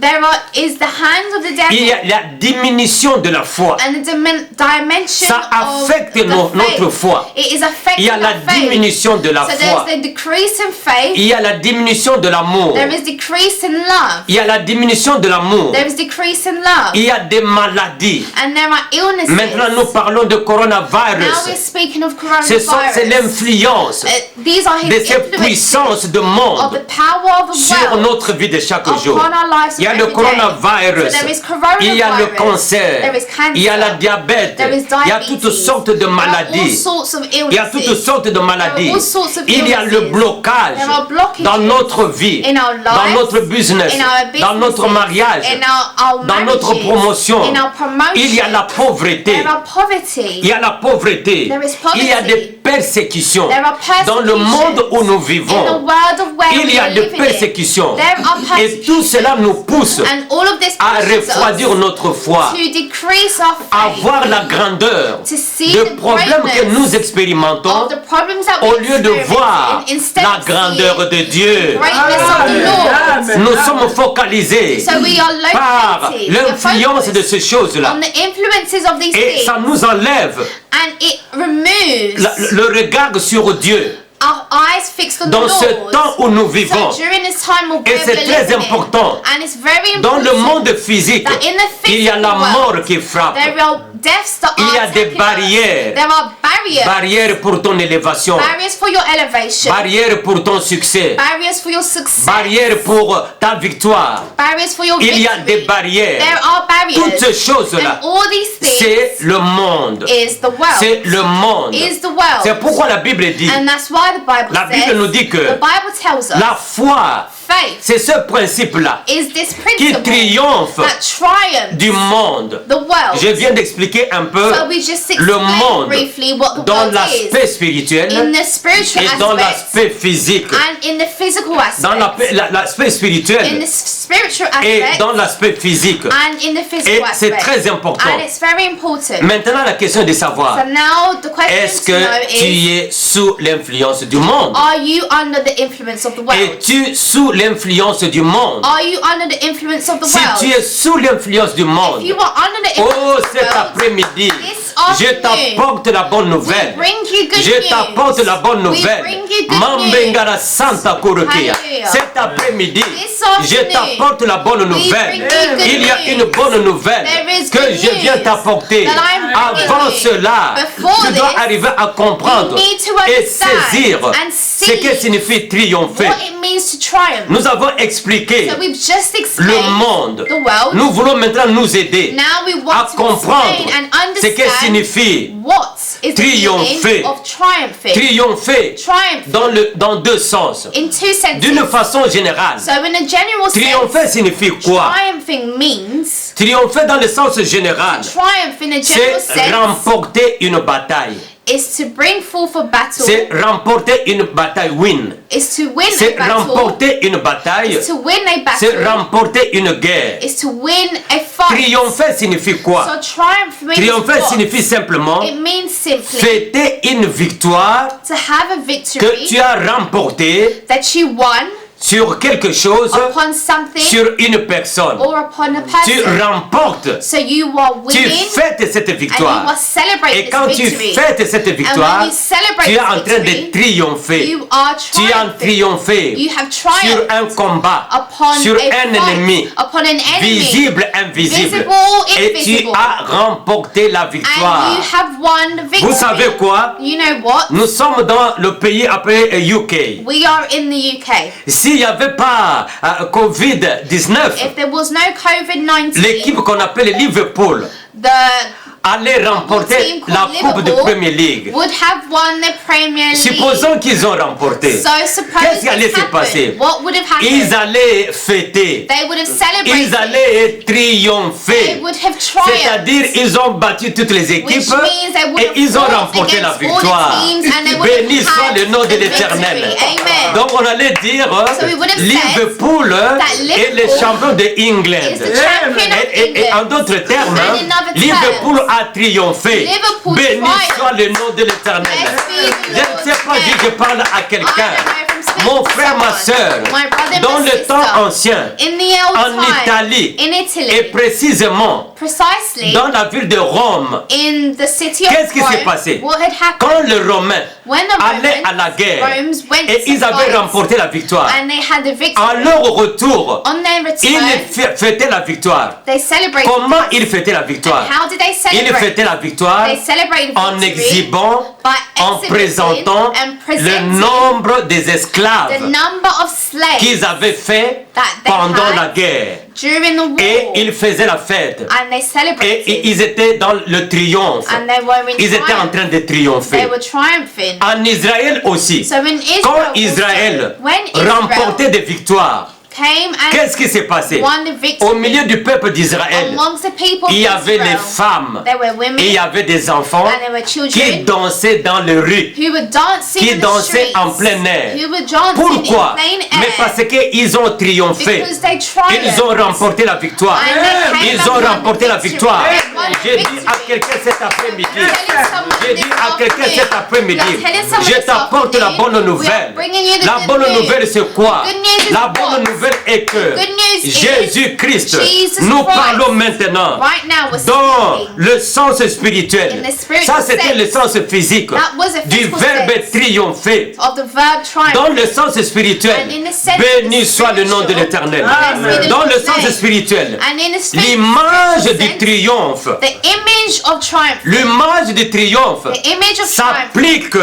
C: Is the hands of the
A: Il y a
C: devil
A: la diminution de la foi.
C: and the dimension
A: Ça
C: of
A: affecte
C: the
A: notre
C: faith.
A: foi.
C: It is
A: Il
C: affecting
A: y a la
C: our faith.
A: diminution de la
C: So
A: foi.
C: there's the decrease in faith.
A: Il y a la diminution de l'amour.
C: There is decrease in love.
A: Il y a la diminution de l'amour.
C: There is decrease in love.
A: Il y a des maladies.
C: And there are illnesses.
A: Maintenant, nous parlons de
C: Now we're
A: coronavirus.
C: speaking of
A: C'est
C: coronavirus.
A: l'influence
C: These are his
A: de ces
C: influences
A: puissances de
C: of
A: monde
C: the power of the
A: sur
C: world
A: notre vie de chaque
C: upon
A: jour.
C: our lives
A: Il y a
C: of
A: le
C: every day.
A: coronavirus,
C: So there is
A: il y a le
C: coronavirus,
A: cancer,
C: there is cancer,
A: il y a la diabète,
C: there is
A: il y a
C: diabetes,
A: toutes sortes de
C: there are all
A: maladies.
C: sorts of
A: Il y a toutes
C: illnesses.
A: sortes de maladies.
C: all sorts of
A: Il y a le
C: illnesses.
A: blocage
C: There are blockages
A: dans notre vie,
C: in our
A: dans
C: lives,
A: notre business,
C: in our
A: dans notre
C: businesses,
A: mariage,
C: in our
A: dans notre
C: marriages,
A: promotion.
C: in our promotion.
A: Il y a la pauvreté.
C: There are poverty.
A: Il y a la pauvreté.
C: There is poverty.
A: Il y a des persécutions
C: There are
A: dans le monde où nous
C: in the
A: vivons.
C: world of where
A: Il y
C: we
A: a
C: are
A: des
C: living in.
A: persécutions.
C: There are
A: Et tout cela nous pousse
C: And all of this
A: à
C: pushes
A: refroidir
C: us
A: notre foi,
C: to decrease our
A: à
C: faith,
A: voir la grandeur
C: to see
A: des
C: the
A: problèmes que
C: greatness
A: nous expérimentons
C: of the problems that
A: au
C: we
A: lieu de
C: experience
A: voir
C: instead
A: la
C: of
A: grandeur
C: seeing
A: de Dieu.
C: greatness of the Lord.
A: Nous sommes focalisés
C: So we are
A: par
C: located, we are
A: l'influence de
C: focused
A: ces choses-là.
C: on the influences of these
A: Et
C: things,
A: ça nous enlève
C: and it removes
A: le regard sur Dieu
C: our eyes fixed on
A: dans
C: the
A: ce
C: Lord.
A: temps où nous vivons.
C: So during this time we'll
A: Et
C: be
A: c'est
C: able to
A: très
C: live in.
A: important.
C: And it's very
A: Dans le
C: important
A: monde physique,
C: that in the
A: il y a la
C: physical
A: mort
C: world,
A: qui frappe.
C: there are deaths that
A: Il y a
C: are
A: des
C: taking us.
A: barrières.
C: There are barriers.
A: Barrière pour ton élévation.
C: Barriers for your elevation.
A: Barrière pour ton succès.
C: Barriers for your success.
A: Barrière pour ta victoire.
C: Barriers for your
A: Il y
C: victory.
A: a des barrières.
C: There are barriers.
A: Toutes ces choses-là,
C: And all these things
A: c'est le monde.
C: is the world.
A: C'est le monde.
C: Is the world.
A: C'est pourquoi la Bible dit,
C: And that's why the Bible
A: la
C: says,
A: Bible nous dit que
C: the Bible tells us
A: la foi,
C: faith
A: c'est ce principe-là
C: is this
A: qui
C: principle
A: triomphe
C: that triumphs
A: du monde.
C: the world.
A: Je viens d'expliquer un peu
C: So we just
A: le
C: explained
A: monde
C: briefly what the
A: dans
C: world
A: l'aspect
C: is
A: spirituel
C: in the spiritual
A: et dans
C: aspect
A: l'aspect physique.
C: and in the physical
A: Dans
C: aspect.
A: l'aspect
C: In
A: spirituel
C: the spiritual
A: et
C: aspect
A: dans l'aspect physique.
C: and in the
A: Et
C: physical
A: c'est
C: aspect.
A: très important.
C: And it's very important.
A: Maintenant, la question est de savoir,
C: So now the
A: est-ce
C: question to know
A: que tu
C: is,
A: es sous l'influence du monde?
C: are you under the influence of the world?
A: Es-tu sous l'influence du monde?
C: Are you under the influence of the
A: Si
C: world?
A: tu es sous l'influence du monde,
C: If you are under the
A: oh,
C: influence of the
A: cet
C: world,
A: après-midi,
C: this
A: je
C: afternoon,
A: t'apporte la bonne nouvelle.
C: we bring you good
A: Je
C: news.
A: t'apporte la bonne
C: We
A: nouvelle.
C: bring you good
A: Mambengara Santa Kurukia.
C: Hallelujah.
A: Cet après-midi,
C: This
A: je
C: afternoon,
A: t'apporte la bonne
C: bring
A: nouvelle.
C: you good
A: Il y a
C: news.
A: une bonne nouvelle
C: There is
A: que
C: good
A: je viens
C: news
A: t'apporter.
C: that I'm bringing
A: Avant
C: you.
A: cela,
C: Before
A: tu dois
C: this,
A: arriver à comprendre
C: you need to
A: et
C: understand
A: saisir
C: and
A: ce
C: see
A: que signifie triompher.
C: what it means to triumph.
A: Nous avons expliqué
C: So we've just
A: le
C: explained
A: monde.
C: the world.
A: Nous voulons maintenant nous aider
C: Now we
A: à
C: want to
A: comprendre
C: explain and
A: ce que
C: understand
A: signifie
C: what is the
A: triompher.
C: meaning of triumphing.
A: triompher
C: Triumph
A: dans deux sens.
C: in two senses.
A: D'une façon générale,
C: So in a general
A: triompher
C: sense,
A: signifie quoi?
C: triumphing means
A: Triompher dans le sens général,
C: triumph in a general
A: c'est
C: sense
A: remporter une bataille.
C: is to bring forth a battle,
A: C'est remporter une bataille, win.
C: is to win
A: C'est
C: a battle,
A: remporter une bataille,
C: is to win a
A: c'est
C: battle,
A: remporter une guerre.
C: is to win a fight.
A: Triompher signifie quoi?
C: So triumph means
A: Triompher
C: what?
A: signifie simplement
C: It means simply
A: fêter une victoire
C: to have a
A: que
C: victory
A: tu as remportée
C: that you won
A: sur quelque chose,
C: upon something,
A: sur une personne.
C: or upon a
A: Tu
C: person.
A: remportes,
C: So you are
A: tu
C: winning
A: fêtes cette
C: and you
A: victoire.
C: are celebrating
A: Et quand
C: this
A: tu
C: victory.
A: fêtes cette
C: And
A: victoire,
C: when you celebrate
A: tu es en
C: this
A: train de
C: victory,
A: triompher.
C: you are
A: Tu es en
C: triumphing.
A: triompher
C: You have
A: sur
C: triumphed
A: un combat,
C: upon
A: sur
C: a
A: un
C: fight,
A: ennemi,
C: upon an enemy,
A: visible, invisible.
C: visible,
A: Et tu
C: invisible.
A: as remporté la
C: and
A: victoire.
C: you have won the victory.
A: Vous savez quoi?
C: You know what?
A: Nous sommes dans le pays appelé UK.
C: We are in the UK.
A: S'il n'y avait pas Covid-19,
C: If there was no COVID-19,
A: l'équipe qu'on appelle Liverpool
C: the
A: allait remporter
C: team
A: la
C: called
A: Coupe de
C: Liverpool
A: Premier League.
C: would have won the Premier League.
A: Supposons qu'ils ont remporté.
C: So suppose
A: Qu'est-ce qui allait
C: this
A: se
C: happened.
A: passer?
C: What would have happened?
A: Ils allaient fêter.
C: They would have
A: Ils
C: celebrated.
A: allaient
C: They
A: triompher.
C: would have triumphed.
A: C'est-à-dire, ils ont battu toutes les équipes
C: Which means they would
A: et
C: have
A: ils ont
C: fought
A: remporté la
C: against all the
A: victoire.
C: teams and they would have
A: Béni soit
C: had
A: le nom de
C: the
A: l'Éternel.
C: victory. Amen.
A: Donc on allait dire
C: So we would have said
A: Liverpool est le
C: Liverpool
A: champion de England.
C: is the champion of
A: Et en
C: England.
A: d'autres termes,
C: And in other
A: Liverpool a triomphé.
C: Liverpool
A: Béni
C: triumphed.
A: soit le nom de l'Éternel.
C: Blessed be the
A: Je ne
C: Lord's
A: sais pas si
C: name.
A: je parle à quelqu'un.
C: I don't know if I'm speaking
A: Mon
C: to
A: frère, ma
C: someone.
A: soeur,
C: My brother and
A: dans
C: my
A: le
C: sister.
A: temps ancien,
C: In the old
A: en
C: time,
A: Italie,
C: in
A: et
C: Italy,
A: précisément
C: precisely
A: dans la ville de Rome,
C: in the city of
A: qu'est-ce qui s'est
C: Rome,
A: passé?
C: what had happened
A: quand les Romains
C: when the
A: allaient à la guerre
C: Romans went
A: et
C: to
A: ils avaient
C: fight
A: remporté la victoire,
C: and they had the victory.
A: à leur retour,
C: On their
A: ils
C: return,
A: fêtaient la victoire.
C: they celebrated.
A: Comment ils fêtaient la victoire?
C: How did they
A: Ils
C: celebrate?
A: fêtaient la victoire
C: They celebrated
A: en
C: victory
A: exhibant,
C: by
A: en
C: exhibiting
A: présentant
C: and
A: le
C: presenting
A: nombre des
C: the
A: esclaves
C: number of slaves
A: qu'ils avaient fait
C: that they
A: pendant
C: had
A: la guerre.
C: during the war,
A: Et ils faisaient la fête.
C: and they celebrated.
A: Et ils étaient dans le triomphe.
C: And they were in
A: Ils étaient en
C: triumph.
A: train de
C: They
A: triompher.
C: were triumphing.
A: En Israël aussi.
C: So in Israel,
A: Quand Israël
C: also, when Israel
A: remportait des victoires,
C: came and
A: qu'est-ce qui s'est passé?
C: won the victory
A: Au milieu du peuple d'Israël,
C: amongst the people of
A: il y avait les
C: Israel,
A: femmes
C: there were women
A: et il y avait des enfants
C: and there were
A: qui
C: children
A: dansaient dans les rues,
C: who were dancing
A: qui
C: in the
A: dansaient
C: streets,
A: en plein air.
C: who were dancing
A: Pourquoi?
C: in plain air,
A: Mais parce qu'ils ont triomphé.
C: because they triumphed.
A: Ils ont remporté la victoire.
C: And they came
A: Ils
C: and
A: ont
C: won the
A: remporté la
C: victory.
A: victoire.
C: They won the
A: J'ai dit à
C: victory.
A: quelqu'un cet après-midi,
C: Telling someone
A: j'ai
C: this
A: dit à quelqu'un
C: afternoon,
A: cet après-midi,
C: we are telling someone
A: je
C: this
A: t'apporte la
C: afternoon,
A: bonne
C: we are
A: nouvelle.
C: bringing you the
A: La
C: good
A: bonne
C: news.
A: nouvelle c'est quoi?
C: The good news is
A: La bonne
C: what?
A: nouvelle est que
C: The good news is
A: Jésus-Christ,
C: Jesus
A: nous
C: Christ.
A: parlons maintenant
C: Right now we're
A: dans
C: speaking
A: le sens spirituel.
C: In the spiritual
A: Ça c'était
C: sense.
A: le sens physique
C: That was a
A: du
C: physical
A: verbe
C: sense.
A: triompher.
C: of the verb triumph.
A: Dans le sens spirituel,
C: And in the sense
A: béni
C: of the
A: soit le nom de
C: spiritual,
A: l'Éternel.
C: blessed be the
A: Dans le
C: Lord's
A: sens
C: name.
A: spirituel,
C: And in the
A: l'image
C: spiritual
A: du
C: sense,
A: triomphe,
C: the image of triumph,
A: l'image du triomphe
C: the image of triumph
A: s'applique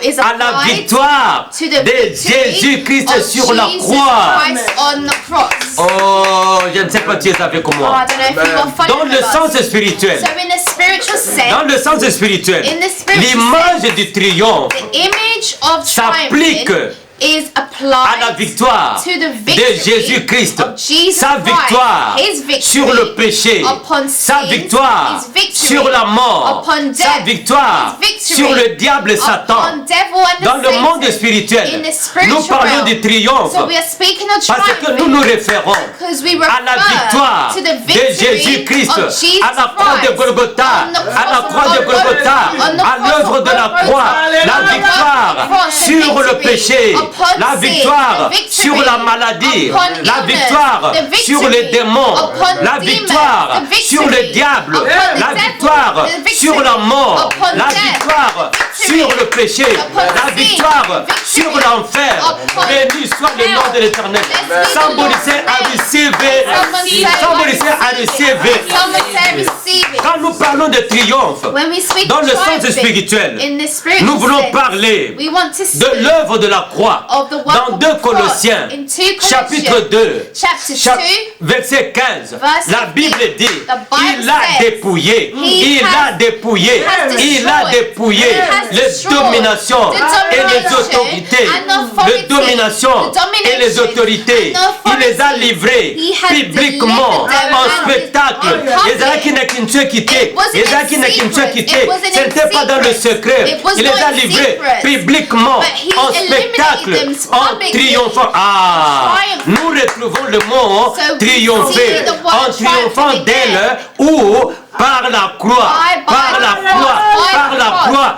C: is
A: à la
C: applied
A: victoire
C: to the
A: de
C: victory
A: Jésus-Christ
C: of
A: sur la
C: Jesus
A: croix.
C: Christ on the cross.
A: Oh, je ne sais pas si tu es avec
C: Oh,
A: moi.
C: I don't know if you are
A: Dans
C: following
A: le
C: us.
A: sens spirituel,
C: So in the spiritual
A: dans
C: sense,
A: le sens spirituel,
C: In the spiritual
A: l'image du triomphe
C: the image of
A: s'applique
C: triumph is
A: à
C: applied
A: la victoire
C: to the
A: de
C: victory
A: Jésus-Christ.
C: of Jesus
A: Sa victoire
C: Christ, his victory
A: sur le péché,
C: upon
A: sa
C: sin,
A: victoire
C: his victory
A: sur la mort,
C: upon
A: sa
C: death,
A: victoire
C: his victory
A: sur le diable et
C: upon
A: Satan.
C: devil and the
A: Dans le
C: Satan.
A: monde spirituel,
C: In the spiritual
A: nous parlons
C: realm.
A: du triomphe
C: So we are speaking of
A: parce que nous nous référons
C: because we
A: à la
C: refer
A: victoire
C: to the
A: de
C: victory
A: Jésus-Christ,
C: of Jesus
A: à la croix de
C: Christ
A: Golgotha,
C: on the
A: à la
C: cross
A: croix de
C: of
A: Golgotha,
C: on the
A: à
C: cross
A: l'œuvre
C: of
A: de la
C: Golgotha,
A: croix, la
C: on the
A: victoire
C: cross, the
A: sur le
C: victory
A: péché,
C: upon
A: la
C: sin,
A: victoire
C: the victory
A: sur la maladie,
C: upon
A: la
C: illness,
A: victoire
C: the victory
A: sur les démons,
C: upon
A: la
C: demons,
A: victoire
C: the victory
A: sur le diable,
C: upon the
A: la
C: devil,
A: victoire
C: the victory
A: sur la mort,
C: upon
A: la
C: death,
A: victoire
C: victory
A: sur le péché,
C: upon
A: la
C: sin,
A: victoire
C: victory
A: sur l'enfer.
C: upon
A: Béni soit le nom de l'Éternel.
C: Blessed be the
A: Somebody
C: Lord's
A: say, I
C: name.
A: receive it.
C: Someone say,
A: Somebody say, I receive it.
C: Someone say, receive it.
A: Quand nous parlons de triomphe,
C: When we speak
A: dans le sens
C: triumphing
A: spirituel,
C: in the spiritual
A: nous voulons
C: sense,
A: parler
C: we want to
A: de
C: speak
A: l'œuvre de la croix
C: of the work
A: dans
C: of
A: 2
C: the cross
A: Colossiens,
C: in 2
A: chapitre
C: Colossians,
A: 2,
C: chapter 2,
A: verset 15.
C: verse
A: La Bible
C: 15.
A: dit,
C: The Bible
A: il a
C: says,
A: dépouillé,
C: he
A: il
C: has-
A: a dépouillé,
C: has
A: il a
C: destroyed,
A: dépouillé
C: he has
A: les
C: destroyed
A: dominations
C: the
A: et les
C: domination
A: autorités,
C: and authority,
A: les dominations
C: the
A: et les
C: domination
A: autorités.
C: and
A: Il les a
C: authority.
A: livrés
C: He has
A: publiquement
C: delivered them
A: en
C: and
A: spectacle.
C: public.
A: Les gens qui n'a qu'une seule quitté,
C: It wasn't
A: les gens
C: in
A: qui n'a qu'une seule
C: secret.
A: quitté,
C: It wasn't
A: ce
C: in
A: n'était pas dans le
C: secret.
A: secret.
C: It was
A: Il les
C: not
A: a
C: in
A: livrés
C: secret.
A: publiquement
C: But he
A: en
C: eliminated
A: spectacle,
C: them
A: en
C: publicly.
A: triomphant. Ah,
C: Triumph.
A: nous retrouvons le mot
C: So we
A: triompher,
C: see the word
A: en triomphant
C: triumph
A: d'elle ou par la croix, par la croix, par la croix,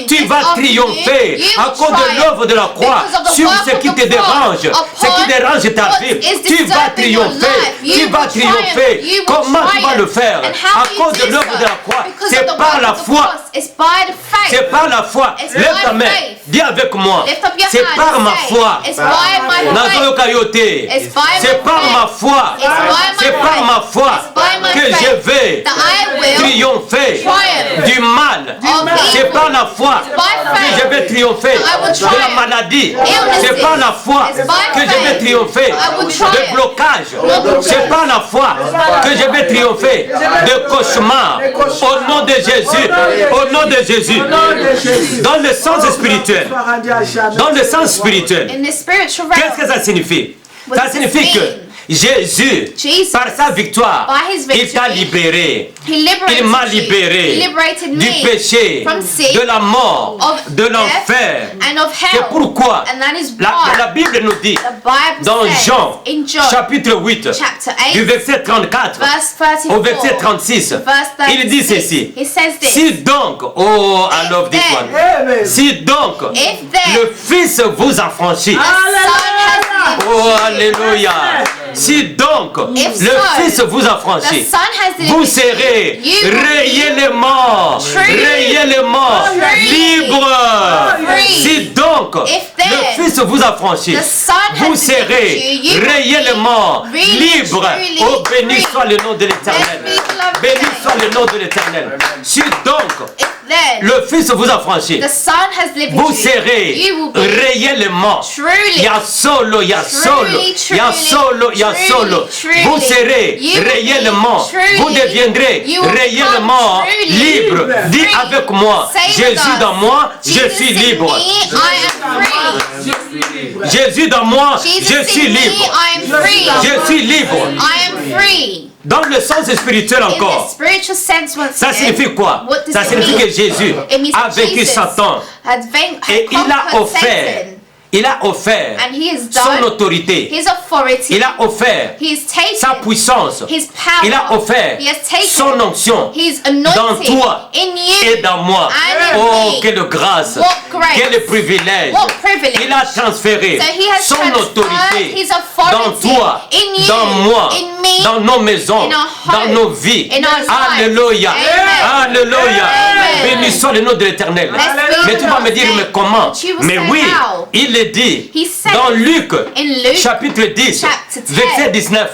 A: tu vas triompher à cause de l'œuvre de la croix sur ce qui te dérange, ce qui dérange ta vie. Tu vas triompher, tu vas triompher. Comment tu vas le faire? À cause de l'œuvre de la croix, c'est par la foi. C'est par la foi. Lève ta main, dis avec moi. C'est par ma foi. C'est par ma foi. C'est par ma foi que je vais triompher du mal. C'est par la foi que je vais triompher de la maladie. C'est par la foi que je vais triompher de blocage. C'est par la foi que je vais triompher de cauchemars. Au nom de Jésus. Au nom de Jésus. Dans le sens spirituel. Dans le sens spirituel. Qu'est-ce que ça signifie? Ça signifie que Jésus, par sa victoire, il t'a libéré. Il m'a libéré du péché, de la mort, de l'enfer. C'est pourquoi la Bible nous dit dans Jean, chapitre 8, du verset 34 au verset 36, il dit ceci. Si donc, oh, I love this one. Si donc le Fils vous affranchit, oh, alléluia. Si donc le Fils vous affranchit, vous serez réellement libre. Si donc le Fils vous affranchit, vous serez réellement libre. Oh, béni soit le nom de l'Éternel. Béni soit le nom de l'Éternel. Si donc le Fils vous affranchit, vous serez réellement. Vous serez réellement. Vous deviendrez réellement libre. Dis avec moi, Jésus dans moi, je suis libre. Jésus dans moi, je suis libre. Je suis libre. Dans le sens spirituel encore, ça signifie quoi? Ça signifie que Jésus a vaincu Satan et il a offert son autorité, il a offert sa puissance, il a offert son onction dans toi et dans moi. Oh, quelle grâce, quel privilège. Il a transféré son autorité dans toi, dans moi, dans nos maisons, dans nos vies. Alléluia, alléluia. Béni soit le nom de l'Éternel. Mais tu vas me dire, mais comment? Mais oui, il est dit dans Luc chapitre 10 verset 19,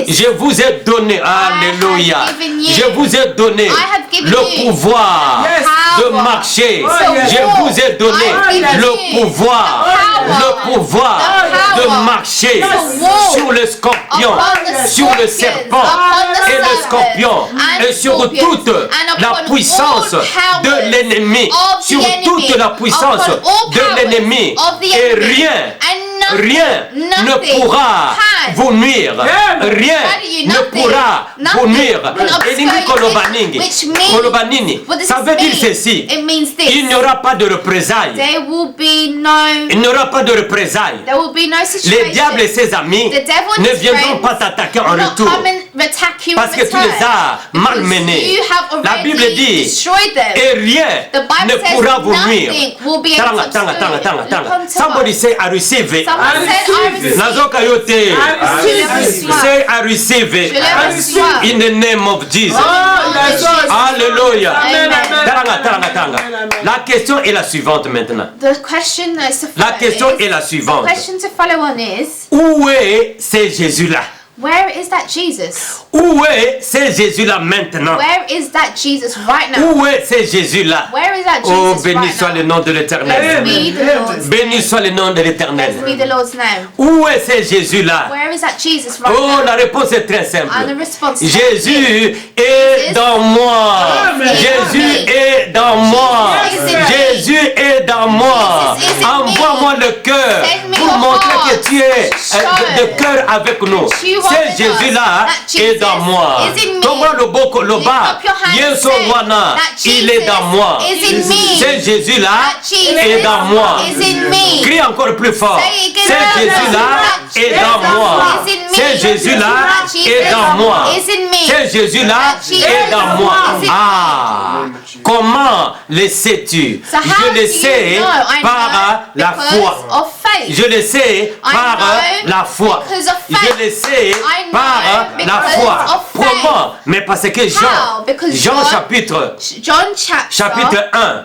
A: je vous ai donné, alléluia, je vous ai donné le pouvoir de marcher, je vous ai donné le pouvoir de marcher sur le scorpion, sur le serpent et le scorpion et sur toute la puissance de l'ennemi, sur toute la puissance de l'ennemi, et rien ne pourra vous nuire. Rien ne pourra vous nuire. Ça veut dire ceci. Il n'y aura pas de représailles. Il n'y aura pas de représailles. Les diables et ses amis ne viendront pas t'attaquer en retour parce que tu les as malmenés. La Bible dit, et rien ne pourra vous nuire. Somebody say, I receive it. Nazoka yote. Say, I receive it. In the name of Jesus. Alléluia. La question est la suivante maintenant. La question est la suivante. Où est ce Jésus-là?
C: Where is that Jesus?
A: Où est ce Jésus-là maintenant?
C: Where is that Jesus right now?
A: Où est ce Jésus-là?
C: Where is that Jesus
A: Oh, béni
C: right
A: soit
C: now?
A: le nom de l'Éternel.
C: Blessed be the Lord's
A: Béni
C: name.
A: soit le nom de l'Éternel.
C: Blessed be the Lord's name.
A: Où est ce Jésus-là?
C: Where is that Jesus right
A: Oh,
C: now?
A: la réponse est très simple.
C: And the response is
A: Jésus est dans moi. Jésus est dans moi. Jésus est dans moi. Envoie-moi le cœur pour montrer que tu es de cœur avec nous. C'est Jésus-là est dans moi. Comment le boko le bas? Yeso wana, il est dans moi. C'est Jésus-là est dans moi. Crie encore plus fort. C'est Jésus-là est dans moi. Ce Jésus-là est dans moi. Ce Jésus-là est dans moi. Ah, comment le sais-tu?
C: So how
A: Je
C: do
A: le
C: you
A: sais
C: know? I
A: par
C: know
A: la
C: because
A: foi.
C: of faith.
A: Je le sais par
C: know
A: la foi.
C: because of faith.
A: Je le sais
C: I know
A: par la
C: because
A: foi.
C: of faith.
A: Comment? Mais parce que
C: How? Because
A: Jean
C: John
A: chapitre
C: chapter
A: 1,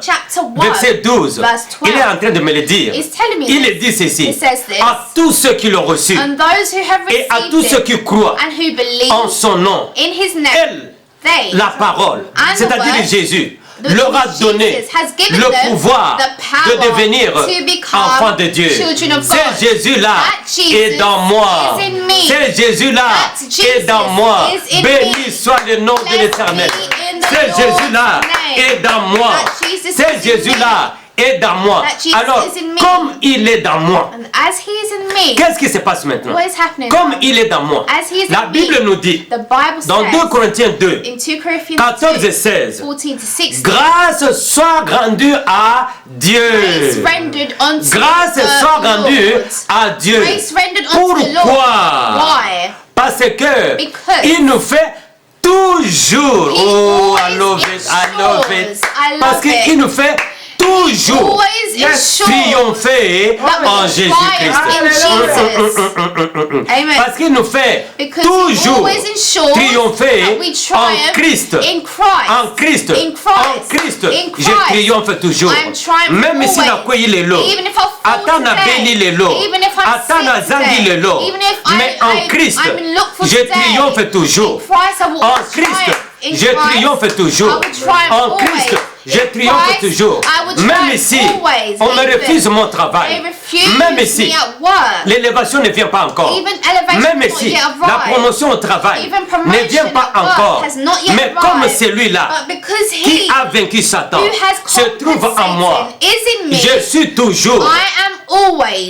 C: 1,
A: verset 12,
C: verse 12,
A: il est en train de me le dire.
C: is telling me
A: Il
C: this.
A: dit ceci,
C: It says this.
A: à tous ceux qui l'ont reçu
C: And those who have
A: et à tous
C: received
A: ceux
C: it
A: qui croient
C: and who believe
A: en son nom,
C: in his name,
A: elle,
C: they,
A: la parole,
C: And the
A: c'est-à-dire
C: word,
A: Jésus,
C: the
A: leur a
C: Jesus
A: donné
C: has given
A: le
C: them
A: pouvoir
C: the power
A: de devenir
C: to become
A: enfants de Dieu.
C: children of God.
A: C'est Jésus-là
C: That Jesus
A: est dans moi.
C: is in me.
A: C'est Jésus-là
C: That Jesus
A: est dans moi.
C: is in
A: Béni
C: me.
A: soit le nom de
C: Blessed
A: l'Éternel.
C: be in the
A: C'est
C: Lord's
A: Jésus-là
C: name.
A: est dans moi.
C: That Jesus
A: C'est
C: is in
A: Jésus-là est dans moi.
C: That Jesus
A: Alors,
C: is in me.
A: comme il est dans moi,
C: And as he is in me,
A: qu'est-ce qui se passe maintenant?
C: what is happening
A: Comme
C: now?
A: il est dans moi,
C: As he is
A: la
C: in
A: Bible
C: me,
A: nous dit
C: the Bible
A: dans 2
C: says
A: Corinthiens 2,
C: in 2 Corinthians
A: 14 et
C: 2,
A: 16,
C: 14 to 16,
A: grâce soit rendue à
C: grace
A: Dieu.
C: rendered unto
A: Grâce
C: the
A: soit rendue
C: Lord.
A: à Dieu.
C: Grace rendered unto the Lord.
A: Pourquoi?
C: Why?
A: Parce que
C: Because
A: il nous fait toujours.
C: He
A: Oh, I
C: always
A: love it, I love it.
C: ensures. I love
A: Parce
C: it.
A: qu'il nous fait toujours
C: Always ensure
A: triompher
C: that we
A: en Jésus-Christ.
C: triumph in Jesus. Amen.
A: Parce qu'il nous fait
C: Because he
A: toujours
C: always ensures
A: triompher
C: that we
A: en
C: triumph
A: Christ.
C: in Christ.
A: En Christ.
C: In Christ.
A: En Christ.
C: In
A: Je
C: Christ.
A: triomphe toujours.
C: I'm triumphant
A: Même si
C: always.
A: na kwei lelo.
C: Even if I fall
A: Ata na
C: today.
A: beni lelo.
C: Even if I'm
A: Ata na
C: sick
A: zangi
C: today.
A: lelo.
C: Even if
A: Mais en Christ,
C: I'm in look for
A: je
C: today.
A: triomphe toujours.
C: In Christ, I will
A: En
C: always
A: Christ,
C: triumph. In
A: je
C: Christ,
A: triomphe toujours.
C: I will triumph
A: En
C: always.
A: Christ, je
C: In
A: triomphe
C: Christ,
A: toujours.
C: I will
A: Même
C: triumph
A: ici,
C: always.
A: on me
C: Even
A: refuse mon
C: They
A: travail.
C: refuse
A: Même
C: me
A: ici,
C: at work.
A: l'élévation ne vient pas encore.
C: Even elevation
A: Même
C: has not
A: ici,
C: yet
A: la
C: arrived.
A: promotion au travail
C: Even
A: ne
C: promotion
A: vient pas
C: at work
A: encore.
C: has not yet
A: Mais comme
C: arrived.
A: celui-là
C: But because
A: qui
C: he
A: a vaincu Satan
C: who has
A: se trouve
C: conquered
A: en moi,
C: Satan is in me,
A: je suis toujours
C: I am always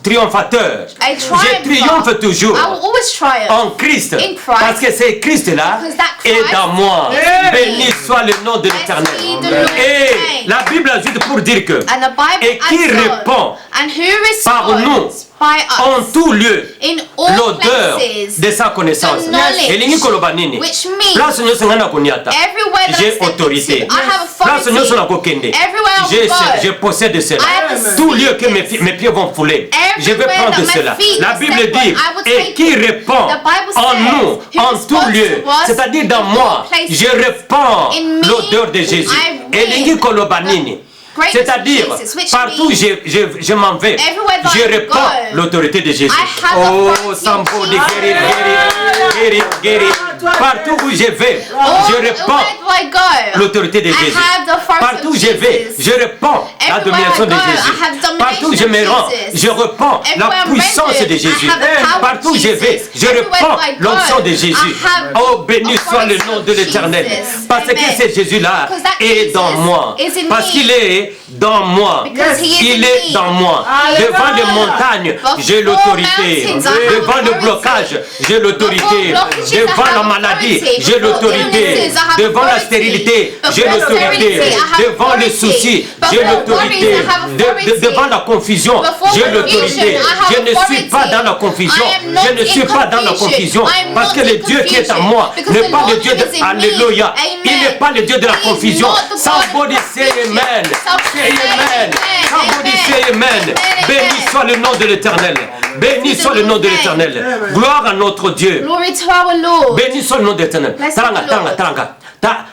A: triomphateur.
C: a
A: Je
C: triumpher.
A: triomphe toujours
C: I will always triumph.
A: en Christ.
C: In Christ.
A: Parce que c'est Christ-là
C: Because that Christ
A: est dans moi.
C: is in me.
A: Béni soit le nom de
C: Blessed
A: l'Éternel.
C: be the Lord's
A: Et
C: name.
A: la Bible ajoute pour dire que
C: And the Bible
A: et qui
C: adds on,
A: répond
C: and who
A: par nous
C: responds by
A: en
C: us
A: tout lieu
C: in all
A: l'odeur
C: places
A: de sa connaissance.
C: the knowledge,
A: Elingi koloba nini?
C: which means
A: Place nyonso nga na koniata.
C: everywhere that I
A: J'ai
C: step
A: autorité.
C: into, I have
A: Place nyonso na
C: authority.
A: kokende.
C: Everywhere I
A: Je
C: go,
A: possède cela.
C: I have
A: Tout lieu que
C: received
A: mes pieds vont fouler, je vais
C: Everywhere
A: prendre
C: that my
A: cela.
C: feet
A: La
C: will
A: Bible
C: step on,
A: dit,
C: I will
A: et
C: take
A: qui
C: it.
A: répand
C: The Bible
A: en
C: says,
A: nous,
C: who
A: en
C: responds
A: tout lieu,
C: to us
A: c'est-à-dire dans
C: in
A: moi,
C: all places.
A: je répands
C: In me,
A: l'odeur de Jésus.
C: I
A: Elingi
C: breathe
A: koloba
C: the
A: nini?
C: greatness
A: C'est-à-dire,
C: of Jesus, which
A: partout
C: means
A: je m'en vais,
C: everywhere that
A: je
C: I
A: répands
C: go,
A: l'autorité de Jésus.
C: I have
A: Oh,
C: authority of
A: somebody
C: Jesus.
A: get it, get it, get it. Partout où je vais, je répands
C: Where do I go?
A: l'autorité de
C: I
A: Jésus.
C: have the authority
A: Partout où
C: of
A: je vais,
C: Jesus.
A: je répands la
C: Everywhere
A: domination
C: I
A: de
C: go,
A: Jésus.
C: I have domination
A: Partout où je
C: of
A: me rends,
C: Jesus.
A: je répands la
C: Everywhere I'm
A: puissance
C: rendered,
A: de
C: I
A: Jésus.
C: have the power of
A: Partout où je vais,
C: Jesus.
A: je
C: Everywhere
A: répands
C: I go,
A: l'onction de
C: I
A: Jésus.
C: have
A: Oh, béni soit le
C: authority
A: nom
C: of
A: de l'Éternel.
C: Jesus.
A: Parce que
C: Amen.
A: ce Jésus-là
C: Because that
A: est dans
C: Jesus
A: moi.
C: is in
A: Parce
C: me.
A: qu'il est dans moi.
C: Because he is
A: Il
C: in
A: est
C: me.
A: dans moi.
B: Hallelujah.
A: Devant les montagnes, j'ai
C: Before
A: l'autorité.
C: mountains, I have
A: Devant le
C: authority.
A: blocage, j'ai l'autorité.
C: Before blockages, I
A: Devant
C: have
A: la maladie,
C: authority.
A: j'ai
C: Before
A: l'autorité.
C: illnesses, I have
A: Devant la
C: authority.
A: stérilité, j'ai
C: Before
A: l'autorité.
C: sterility, I have
A: Devant les
C: authority.
A: soucis, j'ai
C: Before
A: l'autorité.
C: worries, I have authority.
A: Devant la confusion,
C: Before
A: j'ai
C: confusion,
A: l'autorité.
C: I have
A: Je ne suis
C: authority.
A: pas dans la confusion.
C: I am not
A: Je ne suis
C: in
A: pas dans la
C: confusion.
A: confusion.
C: I am
A: Parce que
C: not
A: le
C: in
A: Dieu qui est en
C: confusion.
A: moi
C: Because
A: n'est
C: the
A: pas le
C: Lord
A: Dieu de...
C: who is in me.
A: Alléluia.
C: Amen.
A: Il n'est pas le Dieu de la
C: He is
A: confusion.
C: not the God
A: Somebody
C: of
A: say
C: confusion.
A: amen. Say amen. Somebody
C: Amen.
A: say amen.
C: Amen.
A: Béni soit le nom de l'Éternel. Béni soit le nom de l'Éternel. Gloire à notre Dieu.
C: Glory to our Lord.
A: Béni soit le nom de l'Éternel.
C: Blessed
A: Taranga,
C: be the
A: taranga,
C: Lord.
A: taranga.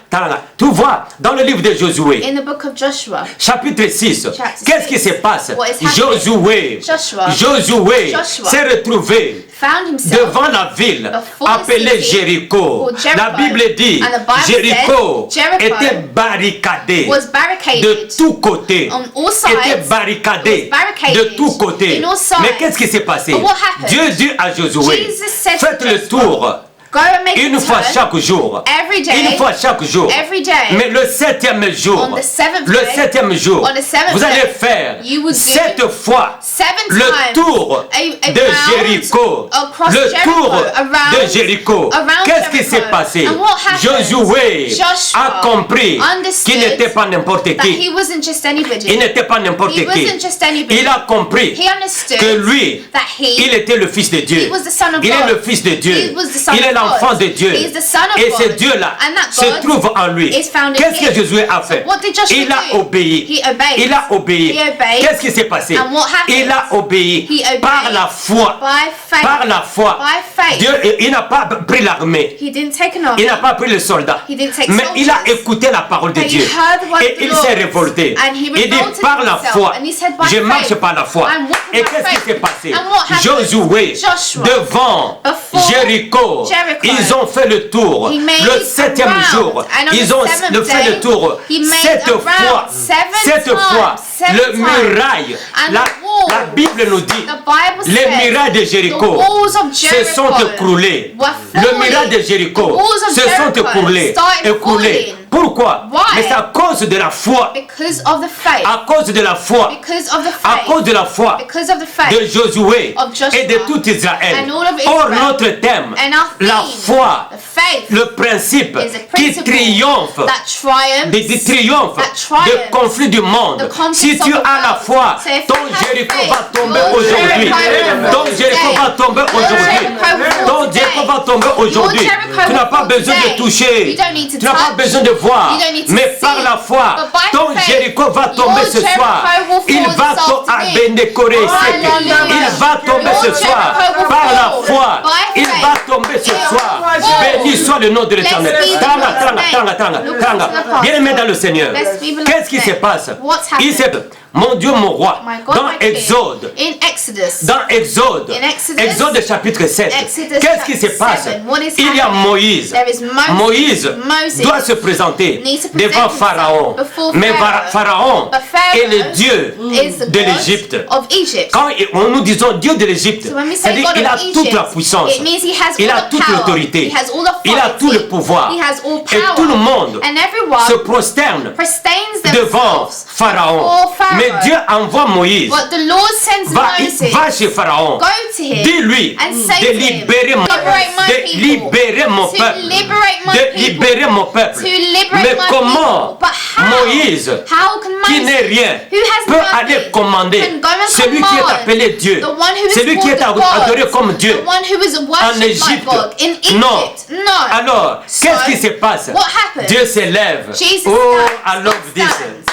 A: Taranga. Tu vois, dans le livre de Josué,
C: In the book of Joshua,
A: chapitre 6,
C: Chapter
A: qu'est-ce qui
C: 6.
A: se passe?
C: What is happening?
A: Josué
C: Joshua
A: s'est retrouvé
C: found himself
A: devant la ville
C: before the
A: appelée
C: city
A: Jéricho.
C: called Jericho.
A: La Bible dit,
C: And the Bible
A: Jéricho
C: says Jericho
A: était barricadé
C: was barricaded
A: de tous côtés.
C: on all sides.
A: Était barricadé
C: It was barricaded
A: de tous côtés.
C: in all sides.
A: Mais qu'est-ce qui s'est passé?
C: But what happened?
A: Dieu dit à Josué,
C: Jesus said to
A: faites le
C: Joshua,
A: tour
C: Go and make
A: Une
C: a
A: fois
C: turn
A: chaque jour.
C: every day.
A: Une fois chaque jour.
C: Every day.
A: Mais le 7e jour.
C: On the seventh
A: Le
C: day,
A: 7e jour.
C: on the seventh
A: Vous allez
C: day,
A: faire
C: you will do
A: 7 fois
C: 7
A: le
C: times
A: tour
C: a
A: de
C: round
A: Jéricho.
C: across
A: Le
C: Jericho,
A: tour
C: around-
A: de Jéricho.
C: around
A: Qu'est-ce qui
C: Jericho.
A: s'est passé?
C: And what happened?
A: Josué
C: Joshua
A: a compris
C: understood
A: qu'il n'était pas n'importe
C: that
A: qui.
C: he wasn't just anybody.
A: Il n'était pas n'importe
C: He
A: qui.
C: wasn't just anybody.
A: Il a compris
C: He understood
A: que lui,
C: that
A: il était le fils de Dieu.
C: he was the son of
A: Il est
C: God.
A: le fils de Dieu.
C: He was the son
A: Il est
C: of
A: l'enfant
C: God.
A: de Dieu.
C: He is the son of
A: Et
C: God.
A: ce Dieu-là
C: And that
A: se
C: God
A: trouve en lui.
C: is found in
A: Qu'est-ce que
C: him.
A: Josué a fait?
C: What did Joshua
A: Il a
C: do?
A: obéi.
C: He obeyed.
A: Il a obéi.
C: He obeyed.
A: Qu'est-ce qui s'est passé?
C: And what happened?
A: Il a obéi
C: He obeyed
A: par la foi.
C: by faith.
A: Par la foi.
C: By faith.
A: Dieu, il n'a pas pris l'armée.
C: He didn't take an army.
A: Il n'a pas pris le soldat.
C: He didn't take
A: Mais il a
C: soldiers.
A: écouté la parole de
C: But he
A: Dieu.
C: heard the word
A: Et
C: of the
A: il
C: Lord.
A: s'est révolté.
C: And he
A: Il dit
C: revolted
A: par la
C: himself.
A: foi.
C: And he said, by
A: Je marche
C: faith,
A: par la foi.
C: I'm walking
A: Et
C: by
A: qu'est-ce qui
C: faith.
A: s'est passé?
C: And what happened?
A: Josué,
C: Joshua,
A: devant
C: before
A: Jéricho,
C: Jericho,
A: ils ont fait le tour.
C: he made
A: Le 7e
C: a round.
A: jour,
C: And on
A: ils
C: the
A: ont
C: seventh
A: fait le
C: day,
A: tour.
C: he made
A: 7
C: a round.
A: fois. 7
C: times.
A: fois.
C: 7
A: Le
C: times.
A: muraille.
C: And
A: La,
C: the wall,
A: la Bible nous dit.
C: the Bible
A: Les
C: says,
A: murailles de Jéricho
C: the walls of
A: se
C: Jericho
A: sont écroulées.
C: were
A: Le
C: falling.
A: muraille de
C: The
A: Jéricho
C: walls of
A: se sont
C: Jericho
A: écroulées.
C: started
A: Écroulées.
C: falling.
A: Pourquoi?
C: Why?
A: Mais c'est à cause de la foi.
C: Because of the faith.
A: À cause de la foi.
C: Because of the
A: À
C: faith.
A: cause de la foi
C: Because of the
A: de
C: faith.
A: Josué
C: of Joshua
A: et de tout Israël.
C: and all of
A: Or,
C: Israel.
A: notre thème,
C: And our
A: la
C: theme,
A: foi,
C: the faith,
A: le principe
C: is a
A: qui
C: principle
A: triomphe
C: that triumphs.
A: des triomphes
C: that triumphs
A: des conflits du monde.
C: the conflicts
A: Si tu
C: of the
A: as la
C: world.
A: foi,
C: So if
A: ton
C: you have
A: Jéricho
C: faith,
A: va tomber
C: your
A: aujourd'hui.
C: Jericho will
A: Ton
C: fall
A: Jéricho
C: today.
A: va tomber
C: Your
A: aujourd'hui.
C: Jericho will fall
A: Ton
C: today.
A: Jéricho va tomber aujourd'hui.
C: Jericho
A: Tu n'as
C: will
A: pas
C: fall
A: besoin de
C: today.
A: toucher.
C: You don't need to
A: Tu n'as pas
C: touch.
A: besoin de voir.
C: You don't need to
A: Mais
C: see.
A: par la foi,
C: But by
A: ton
C: faith,
A: Jéricho va tomber
C: your
A: ce soir.
C: Jericho will fall
A: Il va
C: this
A: tomber
C: afternoon. Hallelujah.
A: Il va tomber
C: Your
A: ce soir.
C: Jericho will
A: Par la
C: fall.
A: foi,
C: By
A: il
C: faith.
A: va tomber ce
C: It
A: soir.
C: will fall.
A: Béni soit le nom de l'Éternel.
C: Blessed be the
A: Tranga,
C: Lord's
A: tranga,
C: name.
A: tranga, tranga,
C: Look
A: tranga.
C: to the past.
A: Bien-aimé dans le Seigneur.
C: Blessed be the Lord's
A: Qu'est-ce qui se
C: name.
A: passe?
C: What's
A: Il
C: happened?
A: s'est- Mon Dieu, mon roi,
C: My God,
A: dans
C: my King.
A: Exode,
C: In Exodus.
A: dans Exode,
C: In Exodus,
A: Exode chapitre 7,
C: Exodus
A: qu'est-ce qui se
C: chapter
A: passe?
C: 7, what is
A: Il y a
C: happening?
A: Moïse.
C: There is
A: Moïse
C: Moses
A: doit se présenter
C: needs to present
A: devant
C: himself
A: Pharaon.
C: before
A: Mais
C: Pharaoh.
A: Pharaon
C: But Pharaoh
A: est le Dieu
C: is the
A: de
C: God
A: l'Égypte.
C: of Egypt.
A: Quand nous disons Dieu de l'Égypte,
C: So when we say
A: c'est-à-dire
C: God
A: qu'il a
C: of
A: toute
C: Egypt,
A: la puissance,
C: it means he has
A: il
C: all
A: a
C: the
A: toute
C: power.
A: l'autorité,
C: He has all the
A: il a tout le
C: authority.
A: pouvoir.
C: He has all
A: Et
C: power.
A: tout le monde
C: And everyone
A: se prosterne
C: prostrains
A: devant
C: themselves
A: Pharaon.
C: before Pharaoh.
A: Mais Dieu envoie Moïse.
C: But the Lord sends Moses.
A: Va chez Pharaon.
C: Go to him.
A: Dis-lui
C: and say
A: de
C: to him,
A: libérer mon
C: liberate my
A: de
C: people.
A: libérer mon
C: To
A: peuple.
C: liberate my
A: De
C: people.
A: libérer mon peuple.
C: To liberate
A: Mais
C: my
A: comment
C: people. But how?
A: Moïse,
C: How can
A: qui
C: Moses,
A: n'est rien,
C: who has
A: peut
C: nothing,
A: aller commander
C: can go and
A: celui qui est
C: command
A: appelé Dieu,
C: the one who is
A: celui qui
C: called
A: est
C: the God,
A: adoré comme Dieu
C: the one who is
A: en
C: worshipped by
A: Égypte?
C: God in Egypt?
A: Non.
C: No.
A: Alors, qu'est-ce qui se passe?
C: what happens?
A: Dieu s'élève.
C: Jesus
A: Oh,
C: stands.
A: I love
C: God
A: this.
C: stands.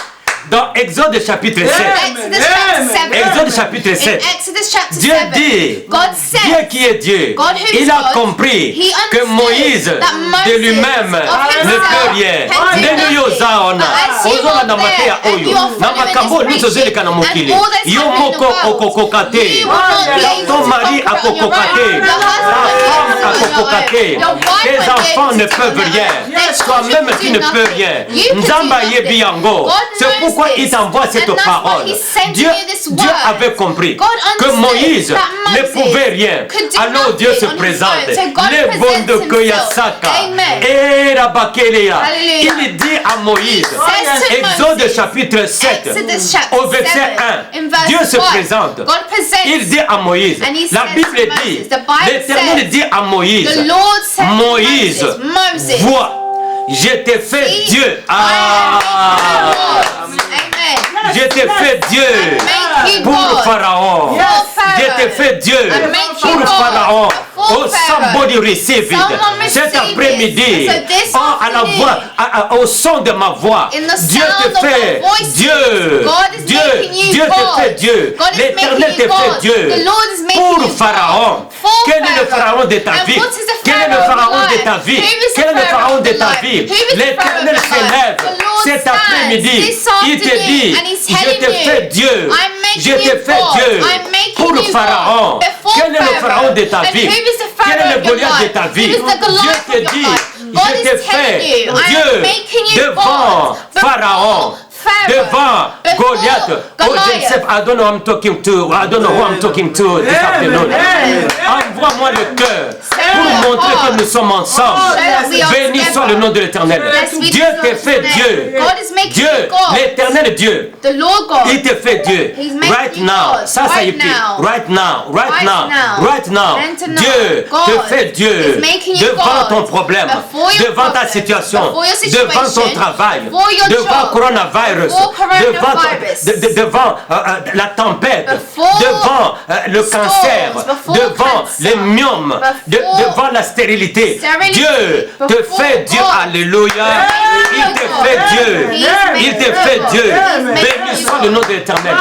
A: Dans Exode chapitre 7.
C: Exodus chapter 7.
A: Exode chapitre
C: In
A: 7.
C: Exodus chapter
A: Dieu
C: 7.
A: dit,
C: God
A: Dieu
C: said,
A: qui est Dieu,
C: God who is
A: il a
C: God,
A: compris
C: he
A: que
C: understood
A: Moïse
C: that Moses
A: de lui-même
C: of
A: ne
C: himself
A: peut rien.
C: can do
A: Nenu yo
C: nothing.
A: zaona,
C: But as you
A: ozona
C: are
A: na mateya
C: there and
A: oyo,
C: you are
A: na
C: following
A: makambo
C: this
A: nyonso
C: preaching
A: ozoleka na mokili,
C: and all that's
A: yo
C: happening in the
A: moko
C: world,
A: okokoka te,
C: you will not be able
A: ton
C: to
A: mari
C: conquer it on your
A: akokoka
C: own.
A: te,
C: Your
A: la
C: husband will
A: femme
C: be able to
A: akokoka te,
C: do it on your own. Your wife
A: tes
C: will be
A: enfants
C: able
A: ne
C: to do
A: peuvent
C: it on
A: rien,
C: your own. Their
A: toi-même
C: children
A: tu
C: do
A: ne peux
C: nothing.
A: rien.
C: You can do
A: Nzamba
C: nothing.
A: yebi yango,
C: God
A: c'est
C: knows
A: pourquoi il
C: this.
A: t'envoie cette
C: And that's why
A: parole.
C: he sent
A: Dieu,
C: you this
A: Dieu
C: word.
A: avait compris
C: God
A: que
C: understood
A: Moïse
C: that
A: ne
C: Moses
A: pouvait rien.
C: could do
A: Alors Dieu se
C: nothing on his
A: présente.
C: own. So God
A: Les
C: presents
A: bondes
C: himself.
A: Koyasaka.
C: Amen.
A: Et Rabakelea.
C: Hallelujah.
A: Il dit à Moïse,
C: says to
A: Exode
C: Moses,
A: chapitre 7,
C: Exodus chapter
A: au verset
C: 7,
A: 1,
C: in verse
A: Dieu se
C: 1,
A: présente.
C: God presents,
A: Il dit à Moïse,
C: and he
A: la
C: says
A: Bible
C: to Moses,
A: dit,
C: the Bible
A: l'Éternel
C: says,
A: dit à Moïse,
C: the Lord said to
A: Moïse,
C: Moses,
A: vois, je t'ai fait
C: See,
A: Dieu.
C: Amen.
A: Je t'ai fait Dieu
C: Make you
A: pour
C: God.
A: Pharaon.
C: For
A: Je t'ai
C: Pharaoh.
A: fait Dieu
C: And make you
A: pour
C: God.
A: Pharaon.
C: For
A: Oh,
C: Pharaoh.
A: somebody receive it.
C: Someone
A: Cet
C: receive
A: après-midi,
C: it. So this
A: oh, à la
C: afternoon,
A: voix, au son de ma voix,
C: in the
A: Dieu
C: sound
A: te
C: of
A: fait
C: our voices,
A: Dieu.
C: God is
A: Dieu,
C: making you
A: Dieu te
C: God.
A: fait Dieu.
C: God is
A: L'Éternel
C: making
A: te
C: you
A: fait
C: God.
A: Dieu.
C: The Lord is making
A: Pour
C: you
A: Pharaon.
C: God. For
A: Quel est le Pharaon de ta
C: And
A: vie?
C: what is the
A: Quel est le
C: Pharaoh of
A: Pharaon de
C: life?
A: ta vie?
C: Who is the
A: Quel est le
C: Pharaoh
A: Pharaon
C: of
A: de ta
C: life?
A: vie?
C: Who is the
A: L'Éternel
C: Pharaoh of
A: se
C: life?
A: lève
C: The Lord
A: cet
C: stands
A: après-midi.
C: this
A: Il te
C: afternoon
A: dit,
C: and he's
A: je
C: telling
A: te
C: you,
A: fais Dieu.
C: I'm making
A: Je te
C: you
A: fais
C: God.
A: Dieu.
C: I'm making
A: Pour
C: you
A: Pharaon.
C: God. Before
A: Quel est le Pharaon de ta
C: And
A: vie?
C: who is the
A: Quel est
C: Pharaoh
A: le
C: of your
A: Goliath de
C: life?
A: ta vie?
C: Who is the Goliath
A: Dieu
C: of
A: te
C: your
A: dit,
C: life? God
A: je
C: is
A: te
C: telling
A: fais
C: you, I
A: Dieu
C: am making you
A: devant
C: God. Before
A: Pharaon.
C: Pharaoh.
A: Devant
C: Before
A: Goliath. Oh,
C: Goliath.
A: Joseph, I don't know who I'm talking to. I don't know who I'm talking to this afternoon. Ouvre-moi le cœur pour montrer que nous sommes ensemble. Béni soit le nom de l'Éternel. Dieu te fait Dieu. Dieu, l'Éternel Dieu.
C: The Lord God.
A: Il te fait Dieu.
C: He's making
A: Right
C: you
A: now.
C: God.
A: Ça y est.
C: Right now.
A: Right now. Right
C: Right
A: now.
C: now.
A: Right now.
C: And tonight,
A: Dieu
C: God
A: te fait Dieu.
C: is making you
A: Devant
C: God.
A: ton problème.
C: Before your
A: Devant ta
C: problem.
A: situation.
C: Before your situation.
A: Devant ton travail.
C: Before your
A: Devant
C: job.
A: coronavirus.
C: Before
A: Devant,
C: coronavirus.
A: devant la tempête.
C: Before
A: Devant le
C: storms.
A: cancer.
C: Before
A: Devant
C: cancer.
A: les myomes.
C: Before
A: Devant la stérilité.
C: sterility.
A: Dieu te
C: Before
A: fait Dieu.
C: God.
A: Alléluia. Il te fait Dieu. Il te fait Dieu. Béni soit le nom de l'Éternel.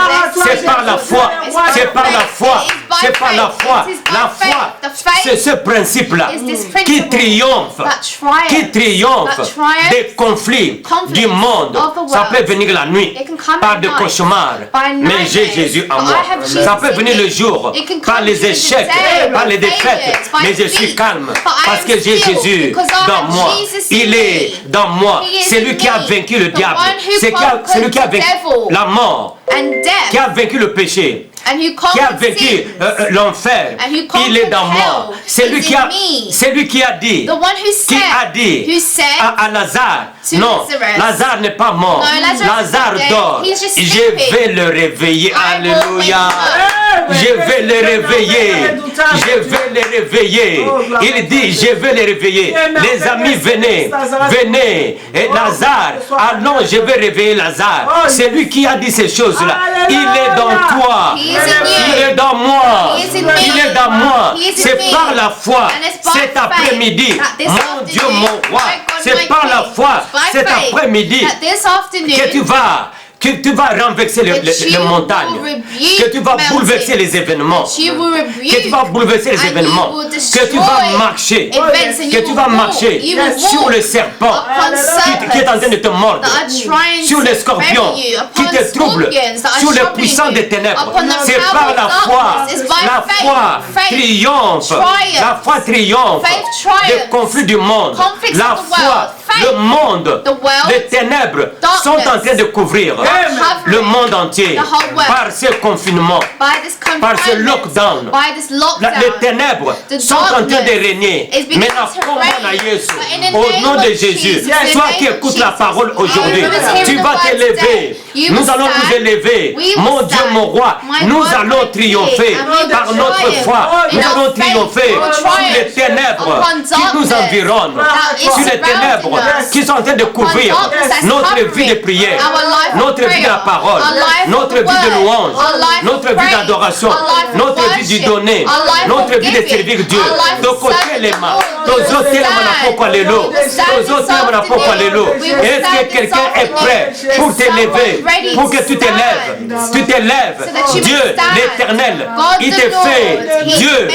A: C'est par la foi. C'est par la foi. C'est par la foi. La foi, c'est ce principe-là qui triomphe. Qui triomphe des conflits du monde. Ça peut venir la nuit par des cauchemars. Mais j'ai Jésus en moi. Ça peut venir le jour par les échecs, par les défaites. Mais je suis calme parce que j'ai Jésus dans moi. Il est dans moi. C'est lui qui a vaincu le diable. C'est lui qui a vaincu la mort.
C: And death.
A: Qui a vaincu le péché.
C: And who
A: Qui a
C: conquered
A: vaincu
C: sin.
A: l'enfer.
C: And who
A: Il est dans
C: conquered
A: moi.
C: hell.
A: C'est lui
C: He's
A: qui a,
C: in me.
A: c'est lui qui a dit.
C: The one
A: Qui a dit
C: who said
A: à Lazare.
C: to
A: Non,
C: Lazarus.
A: Lazare n'est pas mort.
C: No, Lazarus
A: Lazare
C: is dead.
A: dort.
C: He's just
A: Je
C: sleeping.
A: vais le réveiller.
C: I will
A: Alléluia.
C: wake
A: Je vais le réveiller. Je vais le réveiller. Il dit, je vais le réveiller. Les amis, venez. Venez. Et Lazare, allons, je vais réveiller Lazare. C'est lui qui a dit ces choses-là. Il est dans toi.
C: He is in you.
A: Il est dans moi.
C: He is in me.
A: Il est dans moi.
C: He is in
A: C'est
C: me.
A: par la foi.
C: And it's by
A: Cet après-midi,
C: faith that this
A: mon Dieu,
C: afternoon,
A: mon roi,
C: my God,
A: c'est
C: my
A: par la
C: King,
A: foi,
C: by
A: cet
C: faith,
A: après-midi,
C: that this afternoon,
A: que tu vas renverser les montagnes, que tu vas bouleverser les événements,
C: you will rebuke,
A: que tu vas bouleverser les
C: and
A: événements,
C: you will
A: que tu vas
C: destroy
A: marcher,
C: events, and
A: que
C: you
A: tu
C: will
A: vas
C: walk,
A: marcher
C: you will
A: sur
C: walk
A: le serpent
C: upon
A: qui est en train de te mordre,
C: that are trying
A: sur
C: to
A: les scorpions
C: bury you,
A: qui
C: upon
A: te troublent,
C: scorpions that are
A: sur les
C: troubling
A: puissants
C: you,
A: des ténèbres.
C: upon the
A: C'est
C: power
A: par
C: of
A: la foi,
C: darkness. It's by
A: la
C: faith.
A: foi
C: Faith
A: triomphe,
C: triumphs.
A: la foi triomphe
C: Faith triumphs.
A: des conflits du monde,
C: Conflicts
A: la
C: of the
A: foi,
C: world. Faith.
A: le monde,
C: The world.
A: les ténèbres
C: Darkness.
A: sont en train de couvrir le monde entier
C: The whole world.
A: par ce confinement,
C: by this
A: par ce
C: confinement,
A: lockdown.
C: by this lockdown.
A: Les ténèbres
C: The
A: sont en train de
C: darkness
A: régner.
C: is beginning
A: Mais la
C: to
A: combat à
C: reign.
A: Jésus,
C: But in the
A: au
C: name
A: nom
C: of
A: de Jésus,
C: Jesus, in
A: toi
C: the
A: qui
C: name of
A: écoutes la
C: Jesus,
A: parole aujourd'hui,
C: whoever is hearing
A: tu
C: the
A: vas
C: word
A: t'élever.
C: today, you
A: Nous
C: will
A: allons nous
C: stand.
A: élever.
C: We will
A: Mon Dieu,
C: stand.
A: mon roi,
C: My
A: nous
C: God,
A: allons
C: my
A: triompher
C: King, and we will
A: par notre
C: triumph.
A: foi.
C: In
A: Nous
C: our
A: allons
C: faith,
A: triompher
C: we will
A: sur
C: triumph
A: les ténèbres
C: upon
A: qui nous
C: darkness
A: environnent,
C: that is
A: sur les ténèbres
C: surrounding us.
A: qui sont en train de couvrir
C: darkness that's
A: notre
C: covering
A: vie de prière,
C: our life of
A: notre vie de la
C: prayer,
A: parole,
C: our life of
A: notre
C: the
A: vie de
C: word,
A: louange,
C: our life of
A: notre vie
C: praise,
A: d'adoration,
C: our life of
A: notre vie
C: worship,
A: de donner,
C: our life
A: notre
C: of
A: vie de
C: giving,
A: servir Dieu.
C: our life
A: De
C: of
A: côté
C: serving
A: les
C: the
A: mains,
C: Lord. We will
A: Tozo tellement la poko allélo. Est-ce que quelqu'un est prêt pour t'élever, pour que tu t'élèves? Tu t'élèves. Dieu, l'Éternel, il te fait Dieu.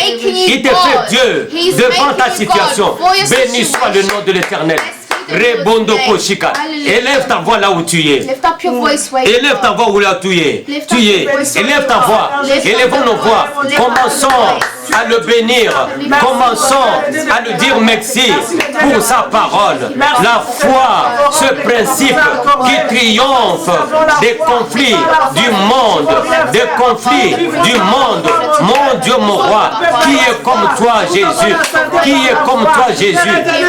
A: Il te fait Dieu devant ta situation. Béni soit le nom de l'Éternel. Rebondo Koshika. Élève ta voix là où tu es.
C: Lift up your voice where you
A: Élève ta voix où là tu es.
C: Lift
A: Tu
C: up
A: es.
C: your voice.
A: Élève ta voix.
C: Lift up
A: Élevons
C: your
A: nos voix.
C: voice. Lift up your
A: Commençons
C: voice.
A: à le bénir. Commençons à lui dire merci pour sa parole. La foi, ce principe qui triomphe des conflits du monde. Des conflits du monde. Mon Dieu, mon roi, qui est comme toi, Jésus? Qui est comme toi, Jésus?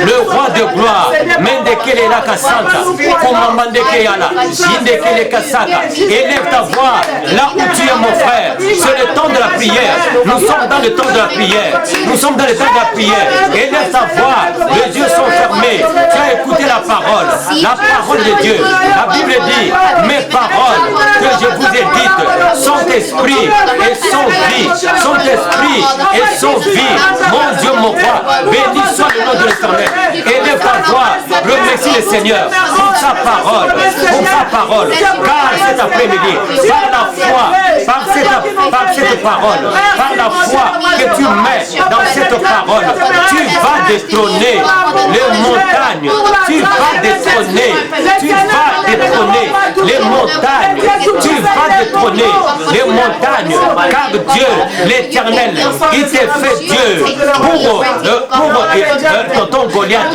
A: Le roi de gloire. Mendekele la kasanta. Kumamandeke yala. Yindekele kasaka. Élève ta voix là où tu es, mon frère. C'est le temps de la prière. Nous sommes dans le temps de la prière. Nous sommes dans le temps de la prière. Élève ta voix. Les yeux sont fermés. Tu as écouté la parole. La parole de Dieu. La Bible dit, mes paroles que je vous ai dites sont esprit et sont vie. Sont esprit et sont vie. Mon Dieu, mon roi, béni soit le nom de l'Éternel. Élève ta voix. Remercie le Seigneur pour sa parole. Pour sa parole. Car cet après-midi, par la foi, par cette parole, par la foi que tu mets dans cette parole, tu vas détrôner les montagnes. Tu vas détrôner. Tu vas détrôner les montagnes. Tu vas détrôner les montagnes. Car Dieu, l'Éternel, il te fait Dieu. ton Goliath,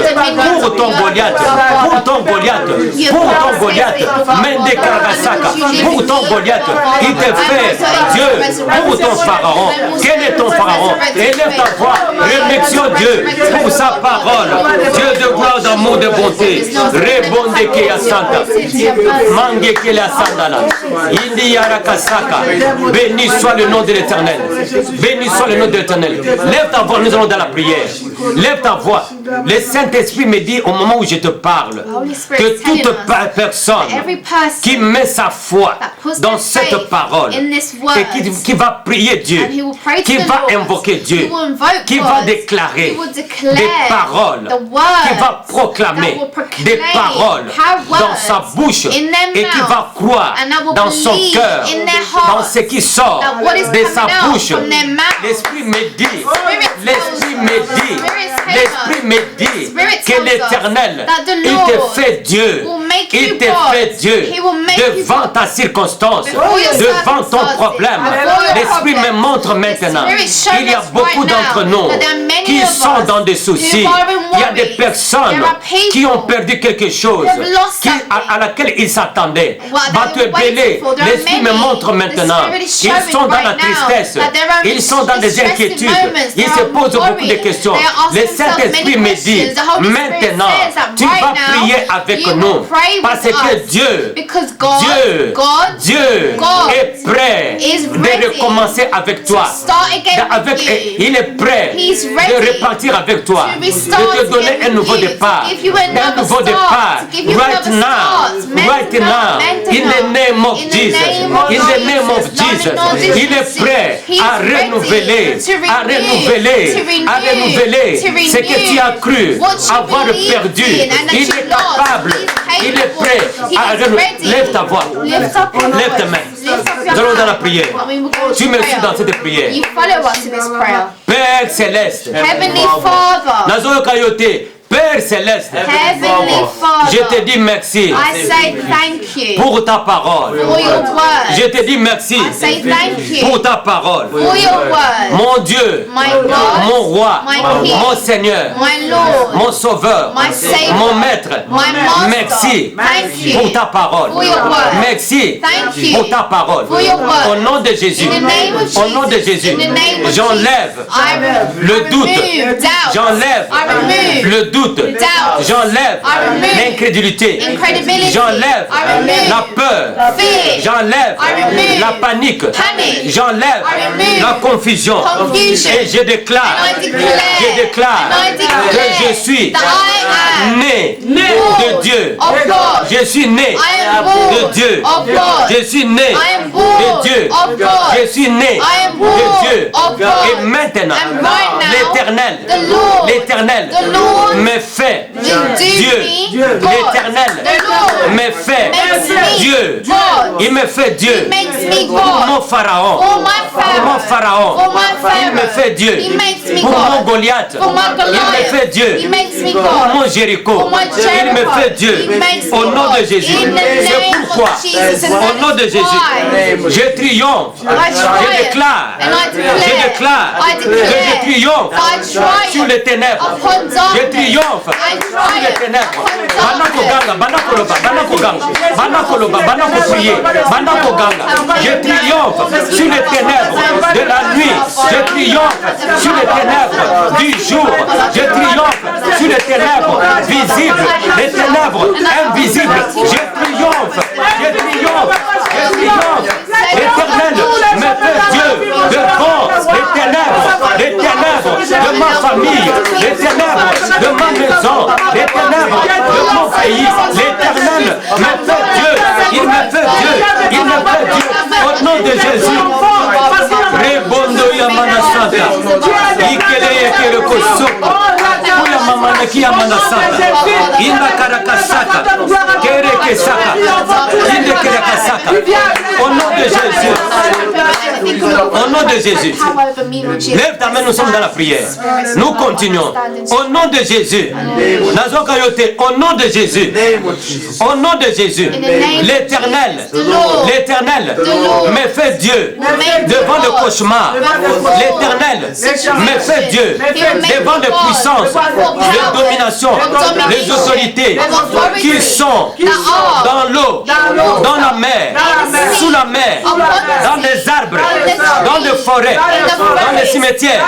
A: pour ton Goliath, Mende Karasaka, pour ton Goliath, il te fait Dieu, pour ton Pharaon. Quel est ton Pharaon? Élève ta voix, remercions Dieu pour sa parole. Dieu de gloire, d'amour, de bonté. Rebonde Kea Santa, Mange Kea Sandala, Indi Yarakasaka. Béni soit le nom de l'Éternel. Béni soit le nom de l'Éternel. Lève ta voix, nous allons dans la prière. Lève ta voix. Le Saint-Esprit me dit au moment où je te parle que toute personne qui met sa foi dans cette parole et qui va prier Dieu, qui va invoquer Dieu, qui va déclarer des paroles, qui va proclamer des paroles dans sa bouche et qui va croire dans son cœur, dans ce qui sort de sa bouche. L'Esprit me dit, l'Esprit me dit que l'Éternel, il te fait Dieu. Il te fait Dieu devant ta circonstance, devant ton problème. L'Esprit me montre maintenant qu'il y a beaucoup d'entre nous qui sont dans des soucis. Il y a des personnes qui ont perdu quelque chose à laquelle ils s'attendaient. L'Esprit me montre maintenant qu'ils sont dans la tristesse, ils sont dans des inquiétudes, ils se posent beaucoup de questions. Le Saint-Esprit me dit, maintenant, tu vas prier avec nous. Parce que Dieu est prêt de recommencer avec toi. Il est prêt de repartir avec toi. De te donner un nouveau départ. Un nouveau départ. Right now. In the name of Jesus. In the name of Jesus. Il est prêt à renouveler ce que tu as cru avoir perdu. Il est capable. Il est prêt à renouveler. Lève ta voix. Lève ta main. Nous allons dans la prière. Tu me suis dans cette prière. Père Céleste.
C: Heavenly Father.
A: Nazo Kayote. Père Céleste,
C: Heavenly Father,
A: je te dis merci
C: I say thank you
A: pour ta parole.
C: for your word.
A: Je te dis merci
C: I say thank you
A: pour ta parole.
C: for your word.
A: Mon Dieu,
C: My God,
A: mon roi,
C: my King,
A: mon Seigneur,
C: my Lord,
A: mon Sauveur,
C: my Savior,
A: mon Maître,
C: my Master.
A: merci
C: Thank you
A: pour ta parole.
C: for your word.
A: Merci
C: Thank you
A: pour ta parole.
C: for your word.
A: Au nom de Jésus,
C: In the name of
A: au nom de
C: Jesus,
A: Jésus,
C: in the name of
A: j'enlève
C: Jesus,
A: le doute,
C: remove doubt.
A: j'enlève
C: I remove
A: le doute,
C: doubt.
A: j'enlève
C: I remove
A: l'incrédulité,
C: incredibility.
A: j'enlève
C: I remove
A: la peur,
C: fear.
A: j'enlève
C: I remove
A: la panique,
C: panic.
A: j'enlève
C: I remove
A: la confusion
C: confusion.
A: et je déclare
C: And I declare.
A: je déclare
C: And I declare
A: que je suis
C: that I am
A: né
C: born
A: de Dieu,
C: of God.
A: je suis né
C: I am born
A: de Dieu,
C: of God.
A: je suis né
C: I am born
A: de Dieu,
C: of God.
A: je suis né
C: I am born
A: de Dieu
C: of God.
A: et maintenant
C: And right now,
A: l'Éternel
C: the Lord
A: me fait
C: do
A: Dieu,
C: me God.
A: l'Éternel
C: The Lord
A: me fait
C: makes me
A: Dieu,
C: God.
A: il me fait Dieu
C: He makes me
A: pour
C: God.
A: mon Pharaon,
C: For my
A: pour mon
C: Pharaoh.
A: Pharaon,
C: For my
A: il me
C: Pharaoh.
A: fait Dieu
C: He makes me
A: pour
C: God.
A: mon Goliath,
C: For my
A: il me
C: Goliath.
A: fait Dieu
C: He makes me
A: pour
C: God.
A: mon Jéricho,
C: For my
A: il me
C: Jericho.
A: fait Dieu
C: He makes me
A: au nom
C: God.
A: de Jésus.
C: In the
A: C'est
C: name
A: pourquoi
C: of Jesus. And
A: au nom de Jésus je triomphe, je déclare, je déclare que je triomphe sur les ténèbres, je triomphe sur les ténèbres. Je triomphe sur les ténèbres de la nuit, je triomphe sur les ténèbres du jour, je triomphe sur les ténèbres visibles, les ténèbres invisibles, je triomphe, je triomphe, je triomphe. L'Éternel me fait Dieu de bon, les ténèbres de ma famille, les ténèbres de ma maison, les ténèbres de mon pays. L'Éternel me fait Dieu, il me fait Dieu, il me fait Dieu. Au nom de Jésus, Rebondo Yamana Santa, Ikele Ekele Kosoko, manaki ya manasaka. Inda karakasaka. Kerekesaka. Inde kerakasaka. Au nom de Jésus. Au nom de Jésus. Lève ta main, nous sommes dans la prière. Nous continuons. Au nom de Jésus. Nazoka yote. Au nom de Jésus. Au nom de Jésus. L'Éternel. L'Éternel me fait Dieu devant le cauchemar. L'Éternel me fait Dieu devant les puissances, les dominations, les autorités qui sont dans l'eau, dans la mer, sous la mer, dans les arbres, dans les forêts, dans les cimetières,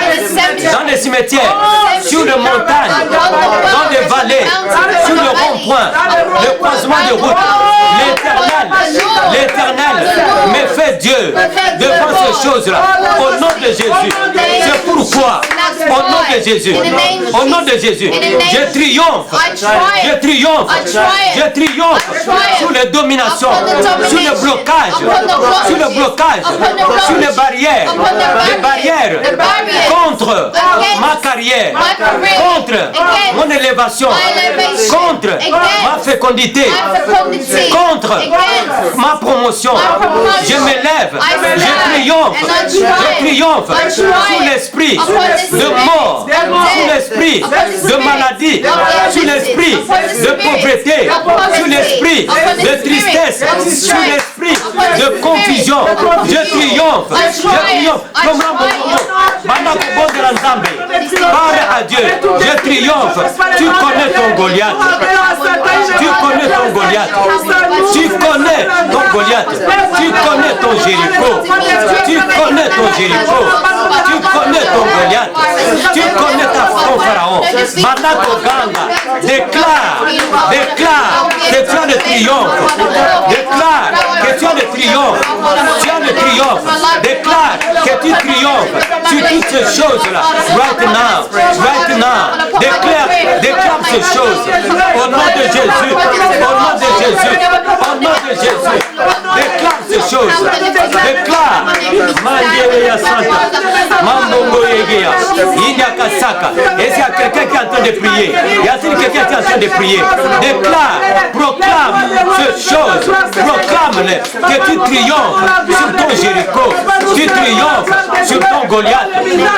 A: sur les montagnes, dans les vallées, sur le rond-point, le croisement de route. L'Éternel me fait Dieu devant ces choses-là. Au nom de Jésus. C'est pourquoi, au nom de Jésus, au nom de Jésus, je triomphe. Je triomphe. Je triomphe sur les dominations, sur les blocages, sur les blocages, sur les barrières contre ma carrière, contre mon élévation, contre ma fécondité, contre ma promotion. Je m'élève, je triomphe sur l'esprit de mort, sur l'esprit de maladie, sur l'esprit de pauvreté, sur l'esprit de tristesse, sur l'esprit de confusion. Je triomphe. Parle à Dieu, je triomphe. Tu connais ton Goliath. Tu connais ton Goliath. Tu connais ton Goliath. Tu connais ton Jéricho. Tu connais ton Jéricho. Tu connais ton Goliath. Tu connais ton Pharaon. Banako Ganga, déclare que tu as le triomphe. Déclare que tu as le triomphe. Tu as le triomphe. Déclare que tu triomphes sur toutes ces choses-là. Right now. Déclare ces choses. Au nom de Jésus. Au nom de Jésus. Au nom de Jésus. Déclare ces choses. Déclare. Mandireya Santa. Mambongo Yegea. Inyakasaka. Est-ce qu'il y a quelqu'un qui est en train de prier? Y a-t-il quelqu'un qui est en train de prier? Déclare. Proclame ces choses. Proclame-les. Que tu triomphes sur ton Jéricho. Tu triomphes sur ton Goliath.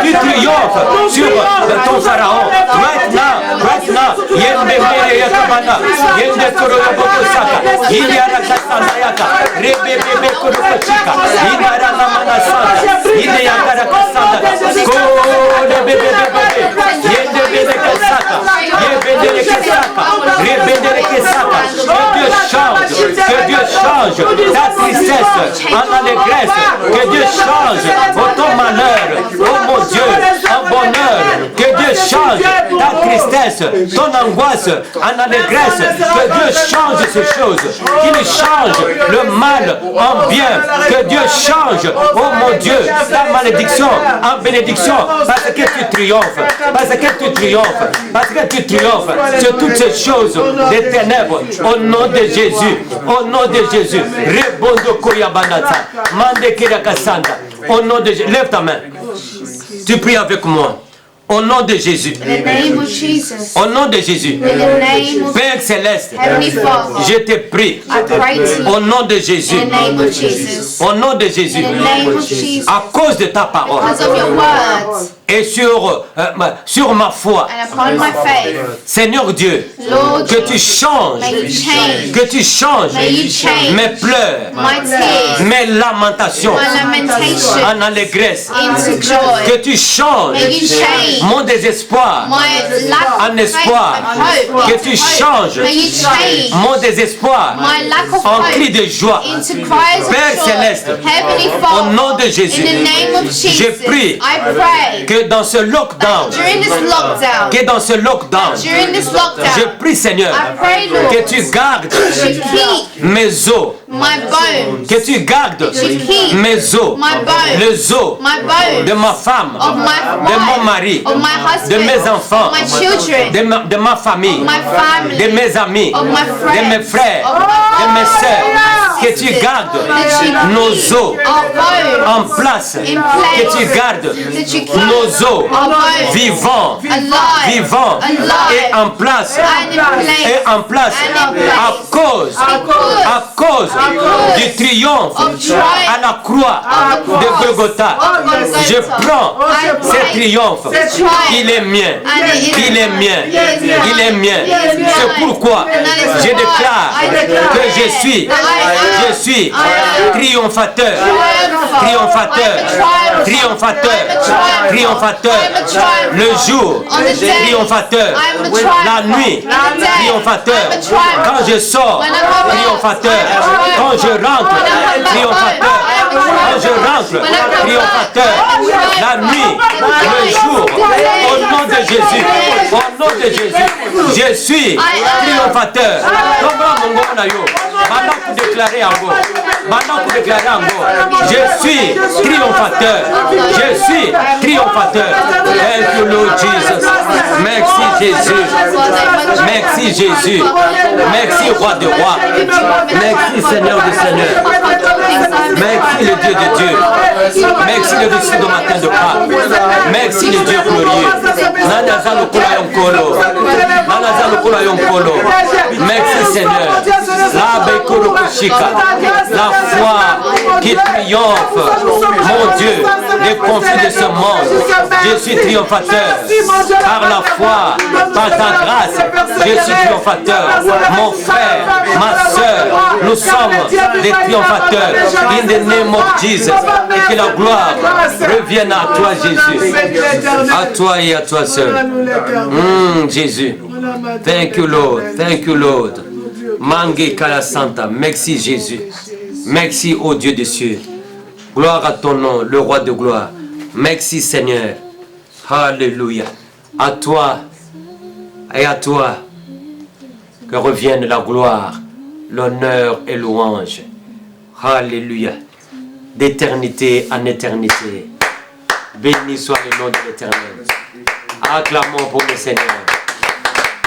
A: Tu triomphes sur ton Pharaon. Right now. Yende mere yakamana. Yende koroya bokosaka. Inyara kasanda yaka. Rebebebe korokochika. Inyara namana sanda. Ine yagara kasanda. Kode bebebebe. Yende bebe kasaka. Yebendere kesaka. Rebendere kesaka. Que Dieu change ta tristesse en allégresse. Que Dieu change ton malheur, oh mon Dieu, en bonheur. Que Dieu change ta tristesse, ton angoisse en allégresse. Que Dieu change ces choses. Qu'il change le mal en bien. Que Dieu change, oh mon Dieu, ta malédiction en bénédiction. Parce que tu triomphes. Parce que tu triomphes. Parce que tu triomphes sur toutes ces choses des ténèbres. Au nom de Jésus. Au nom de Jésus. Rebondo Koyabanata. Mande Kirakasanda. Au nom de Jésus. Lève ta main. Tu pries avec moi. Au nom de Jésus. Au nom de Jésus. Père Céleste, je te prie. Au nom de Jésus. Au nom de Jésus. À cause de ta parole. Et sur ma foi. Seigneur Dieu, que tu changes. Que tu changes mes pleurs, mes lamentations en allégresse. Que tu changes mon désespoir en espoir. Que tu changes mon désespoir en cri de joie. Père Céleste, au nom de Jésus, je prie que dans ce lockdown, je prie Seigneur que tu gardes mes os, que tu gardes mes os, les os de ma femme, de mon mari, de mes enfants, de ma famille, de mes amis, de mes frères, de mes sœurs. que tu gardes nos os en place, que tu gardes nos os vivants, vivants et en place, à cause du triomphe à la croix de Golgotha. Je prends ce triomphe, il est mien, il est mien, il est mien. C'est pourquoi je déclare que je suis triomphateur, triomphateur, triomphateur, triomphateur. Le jour, triomphateur. La nuit, triomphateur. Quand je sors, triomphateur. Quand je rentre, triomphateur. Quand je rentre, triomphateur. La nuit, le jour, au nom de Jésus, au nom de Jésus, je suis triomphateur. Maintenant pour déclarer encore, je suis triomphateur, je suis triomphateur. Thank you Lord Jesus. Merci Jésus, merci Jésus, merci Roi de Rois, merci Seigneur de Seigneurs, merci le Dieu de Dieu, merci le Dieu de matin de Pâques, merci le Dieu glorieux. Merci Seigneur. La foi qui triomphe, mon Dieu, les conflits de ce monde. Je suis triomphateur par la foi, par ta grâce. Je suis triomphateur. Mon frère, ma soeur, nous sommes des triomphateurs. In the name of Jesus. Et que la gloire revienne à toi, Jésus. À toi et à toi seul. Jésus. Thank you, Lord. Thank you, Lord. Mange Kala Santa. Merci, Jésus. Merci, ô Dieu des cieux. Gloire à ton nom, le roi de gloire. Merci, Seigneur. Alléluia. À toi et à toi que revienne la gloire, l'honneur et louange. Alléluia. D'éternité en éternité. Béni soit le nom de l'Éternel. Acclamons pour le Seigneur.